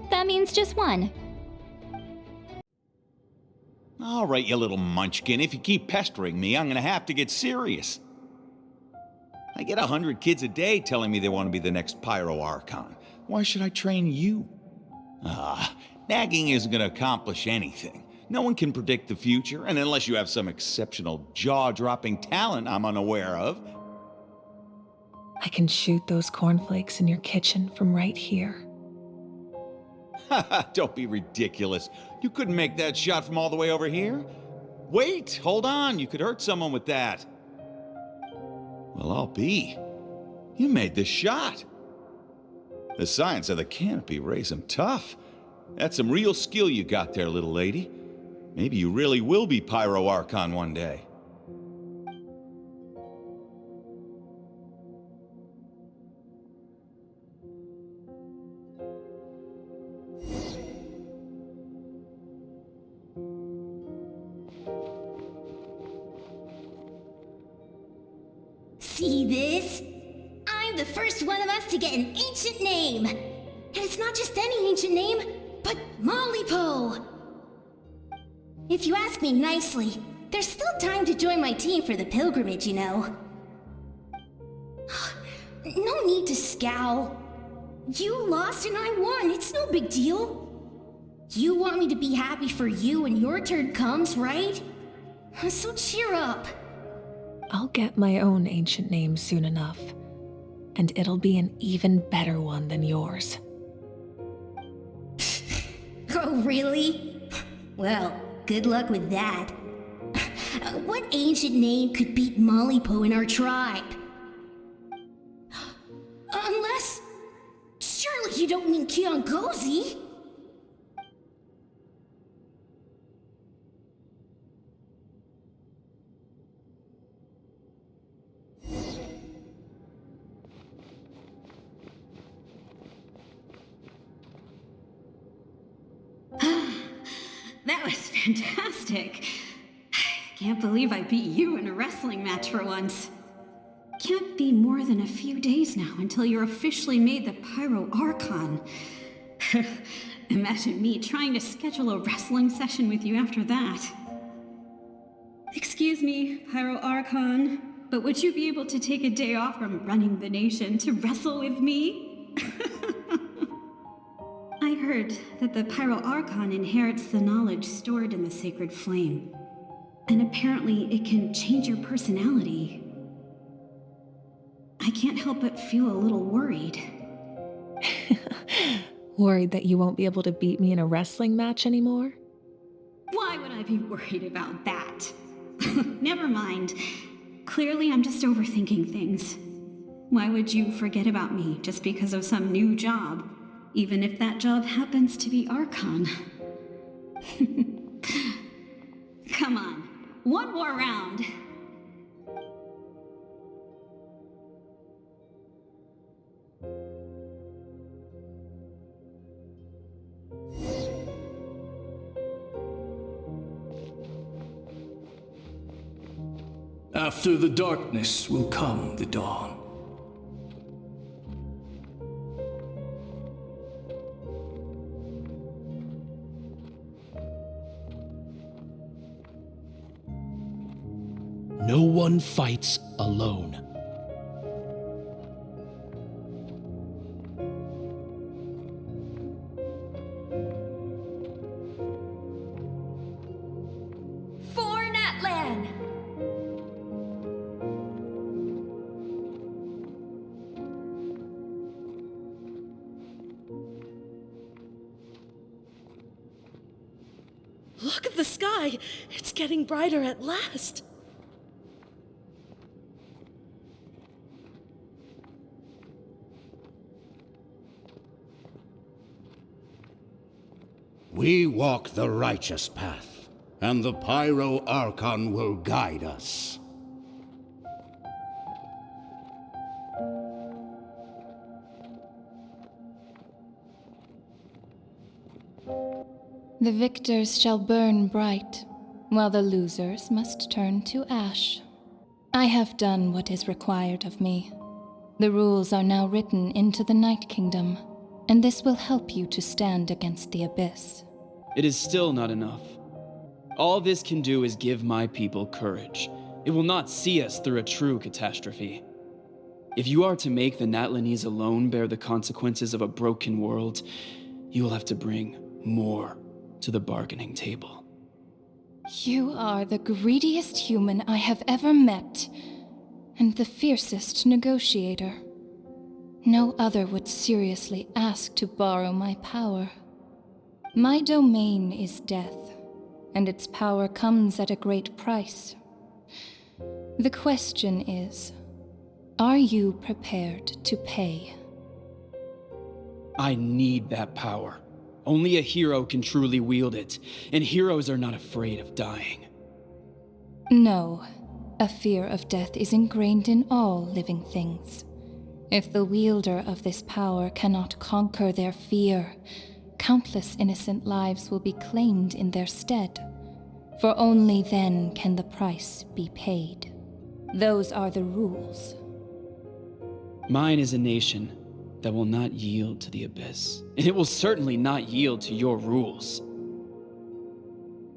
That means just one. All right, you little munchkin, if you keep pestering me, I'm gonna have to get serious. I get 100 kids a day telling me they want to be the next Pyro Archon. Why should I train you? Nagging isn't gonna accomplish anything. No one can predict the future, and unless you have some exceptional jaw-dropping talent I'm unaware of. I can shoot those cornflakes in your kitchen from right here. Don't be ridiculous. You couldn't make that shot from all the way over here. Wait, hold on, you could hurt someone with that. Well, I'll be. You made the shot. The science of the canopy rays 'em tough. That's some real skill you got there, little lady. Maybe you really will be Pyro Archon one day. See this? I'm the first one of us to get an ancient name. And it's not just any ancient name, but Mollypo. If you ask me nicely, there's still time to join my team for the pilgrimage, you know. No need to scowl. You lost and I won, it's no big deal. You want me to be happy for you when your turn comes, right? So cheer up. I'll get my own ancient name soon enough, and it'll be an even better one than yours. Oh, really? Well, good luck with that. What ancient name could beat Mollypo in our tribe? Unless... surely you don't mean Kiangozi? That was fantastic. Can't believe I beat you in a wrestling match for once. Can't be more than a few days now until you're officially made the Pyro Archon. Imagine me trying to schedule a wrestling session with you after that. Excuse me, Pyro Archon, but would you be able to take a day off from running the nation to wrestle with me? I heard that the Pyro Archon inherits the knowledge stored in the sacred flame. And apparently it can change your personality. I can't help but feel a little worried. Worried that you won't be able to beat me in a wrestling match anymore? Why would I be worried about that? Never mind. Clearly I'm just overthinking things. Why would you forget about me just because of some new job? Even if that job happens to be Archon. Come on, one more round. After the darkness will come the dawn. No one fights alone. For Natlan! Look at the sky! It's getting brighter at last! We walk the righteous path, and the Pyro Archon will guide us. The victors shall burn bright, while the losers must turn to ash. I have done what is required of me. The rules are now written into the Night Kingdom, and this will help you to stand against the Abyss. It is still not enough. All this can do is give my people courage. It will not see us through a true catastrophe. If you are to make the Natlanese alone bear the consequences of a broken world, you will have to bring more to the bargaining table. You are the greediest human I have ever met, and the fiercest negotiator. No other would seriously ask to borrow my power. My domain is death, and its power comes at a great price. The question is, Are you prepared to pay? I need that power. Only a hero can truly wield it, and heroes are not afraid of dying. No. A fear of death is ingrained in all living things. If the wielder of this power cannot conquer their fear, countless innocent lives will be claimed in their stead. For only then can the price be paid. Those are the rules. Mine is a nation that will not yield to the Abyss, and it will certainly not yield to your rules.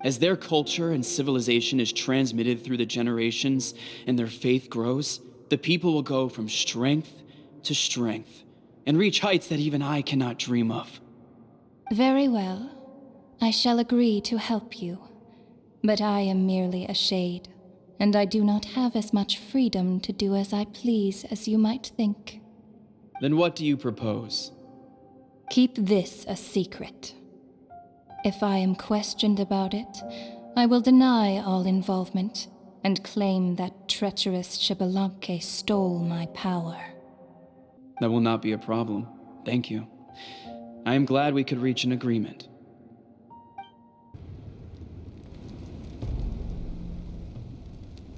As their culture and civilization is transmitted through the generations and their faith grows, the people will go from strength to strength and reach heights that even I cannot dream of. Very well. I shall agree to help you. But I am merely a shade, and I do not have as much freedom to do as I please as you might think. Then what do you propose? Keep this a secret. If I am questioned about it, I will deny all involvement and claim that treacherous Xbalanque stole my power. That will not be a problem. Thank you. I am glad we could reach an agreement.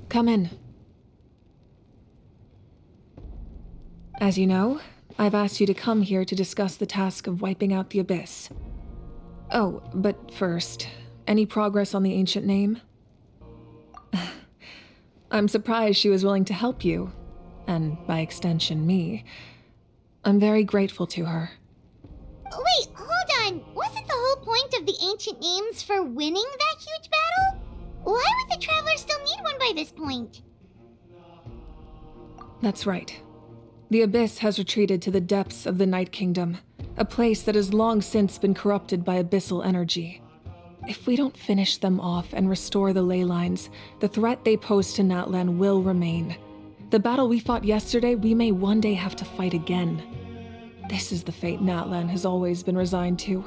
Come in. As you know, I've asked you to come here to discuss the task of wiping out the Abyss. Oh, but first, any progress on the ancient name? I'm surprised she was willing to help you, and by extension me. I'm very grateful to her. Wait, hold on. Wasn't the whole point of the ancient names for winning that huge battle? Why would the Traveler still need one by this point? That's right. The Abyss has retreated to the depths of the Night Kingdom, a place that has long since been corrupted by abyssal energy. If we don't finish them off and restore the ley lines, the threat they pose to Natlan will remain. The battle we fought yesterday, we may one day have to fight again. This is the fate Natlan has always been resigned to.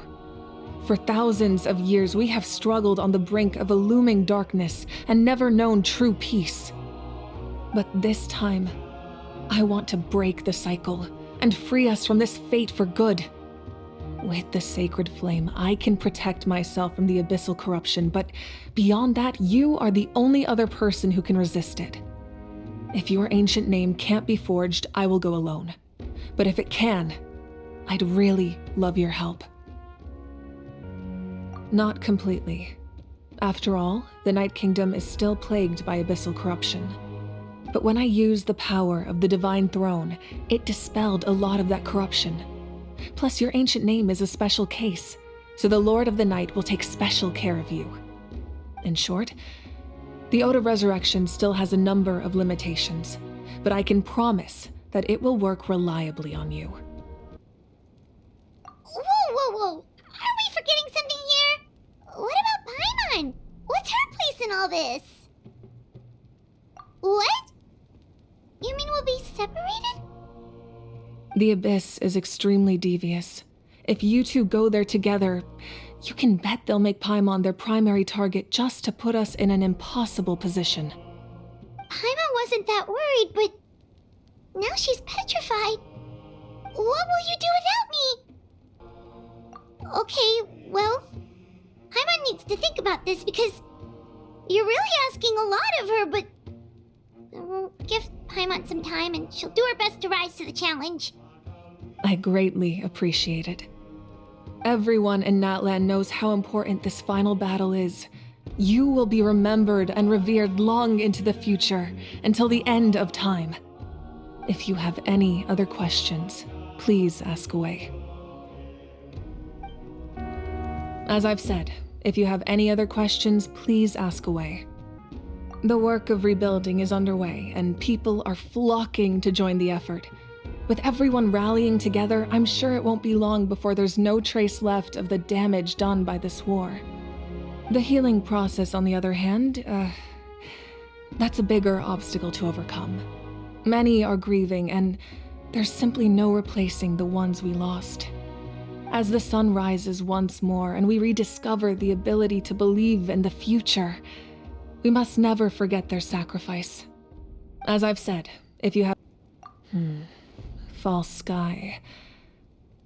For thousands of years, we have struggled on the brink of a looming darkness and never known true peace. But this time, I want to break the cycle and free us from this fate for good. With the sacred flame, I can protect myself from the abyssal corruption, but beyond that, you are the only other person who can resist it. If your ancient name can't be forged, I will go alone. But if it can, I'd really love your help. Not completely. After all, the Night Kingdom is still plagued by abyssal corruption. But when I used the power of the Divine Throne, it dispelled a lot of that corruption. Plus, your ancient name is a special case, so the Lord of the Night will take special care of you. In short, the Ode of Resurrection still has a number of limitations, but I can promise that it will work reliably on you. Whoa. Are we forgetting something here? What about Paimon? What's her place in all this? What? You mean we'll be separated? The Abyss is extremely devious. If you two go there together, you can bet they'll make Paimon their primary target just to put us in an impossible position. Paimon wasn't that worried, but now she's petrified. What will you do without me? Okay, well, Paimon needs to think about this because you're really asking a lot of her, but we'll give Paimon some time and she'll do her best to rise to the challenge. I greatly appreciate it. Everyone in Natlan knows how important this final battle is. You will be remembered and revered long into the future, until the end of time. If you have any other questions, please ask away. As I've said, if you have any other questions, please ask away. The work of rebuilding is underway, and people are flocking to join the effort. With everyone rallying together, I'm sure it won't be long before there's no trace left of the damage done by this war. The healing process, on the other hand, that's a bigger obstacle to overcome. Many are grieving, and there's simply no replacing the ones we lost. As the sun rises once more and we rediscover the ability to believe in the future, we must never forget their sacrifice. As I've said, if you have... False sky.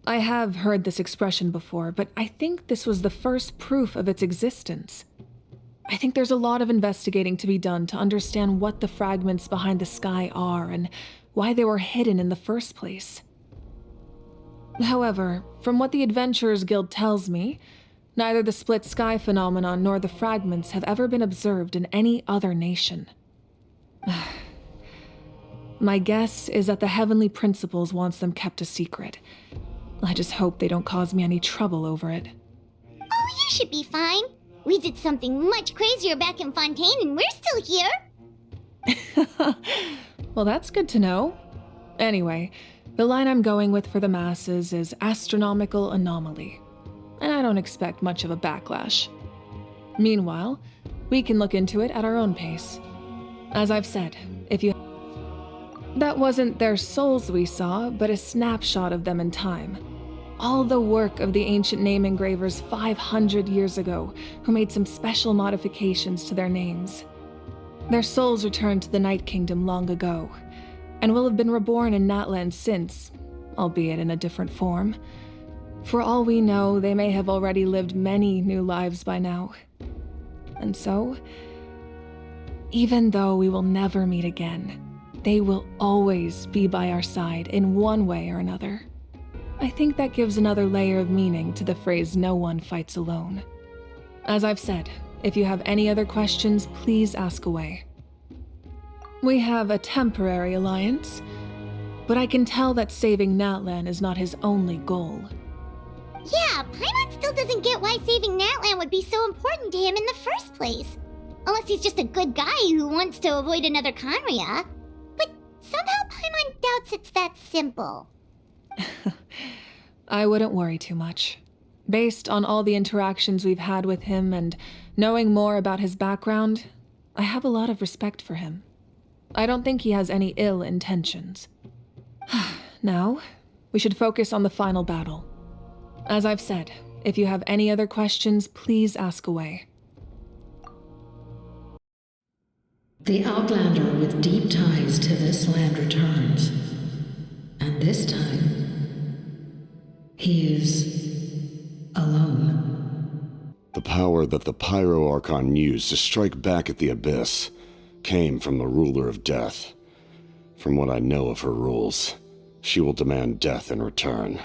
I have heard this expression before, but I think this was the first proof of its existence. I think there's a lot of investigating to be done to understand what the fragments behind the sky are and why they were hidden in the first place. However, from what the Adventurers Guild tells me, neither the split sky phenomenon nor the fragments have ever been observed in any other nation. My guess is that the Heavenly Principles wants them kept a secret. I just hope they don't cause me any trouble over it. Oh, you should be fine. We did something much crazier back in Fontaine and we're still here. Well, that's good to know. Anyway, the line I'm going with for the masses is astronomical anomaly, and I don't expect much of a backlash. Meanwhile, we can look into it at our own pace. As I've said, if you... That wasn't their souls we saw, but a snapshot of them in time. All the work of the ancient name engravers 500 years ago, who made some special modifications to their names. Their souls returned to the Night Kingdom long ago, and will have been reborn in Natlan since, albeit in a different form. For all we know, they may have already lived many new lives by now. And so, even though we will never meet again, they will always be by our side in one way or another. I think that gives another layer of meaning to the phrase "no one fights alone." As I've said, if you have any other questions, please ask away. We have a temporary alliance, but I can tell that saving Natlan is not his only goal. Yeah, Paimon still doesn't get why saving Natlan would be so important to him in the first place. Unless he's just a good guy who wants to avoid another Conria. But somehow Paimon doubts it's that simple. I wouldn't worry too much. Based on all the interactions we've had with him and knowing more about his background, I have a lot of respect for him. I don't think he has any ill intentions. Now, we should focus on the final battle. As I've said, if you have any other questions, please ask away. The Outlander with deep ties to this land returns. And this time, he is alone. The power that the Pyro Archon used to strike back at the Abyss came from the Ruler of Death. From what I know of her rules, she will demand death in return.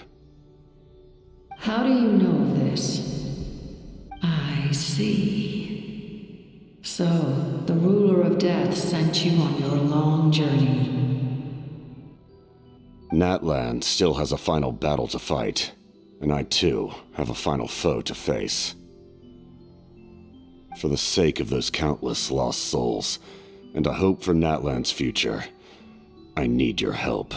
How do you know of this? I see. So, the Ruler of Death sent you on your long journey. Natlan still has a final battle to fight, and I too have a final foe to face. For the sake of those countless lost souls, and a hope for Natlan's future, I need your help.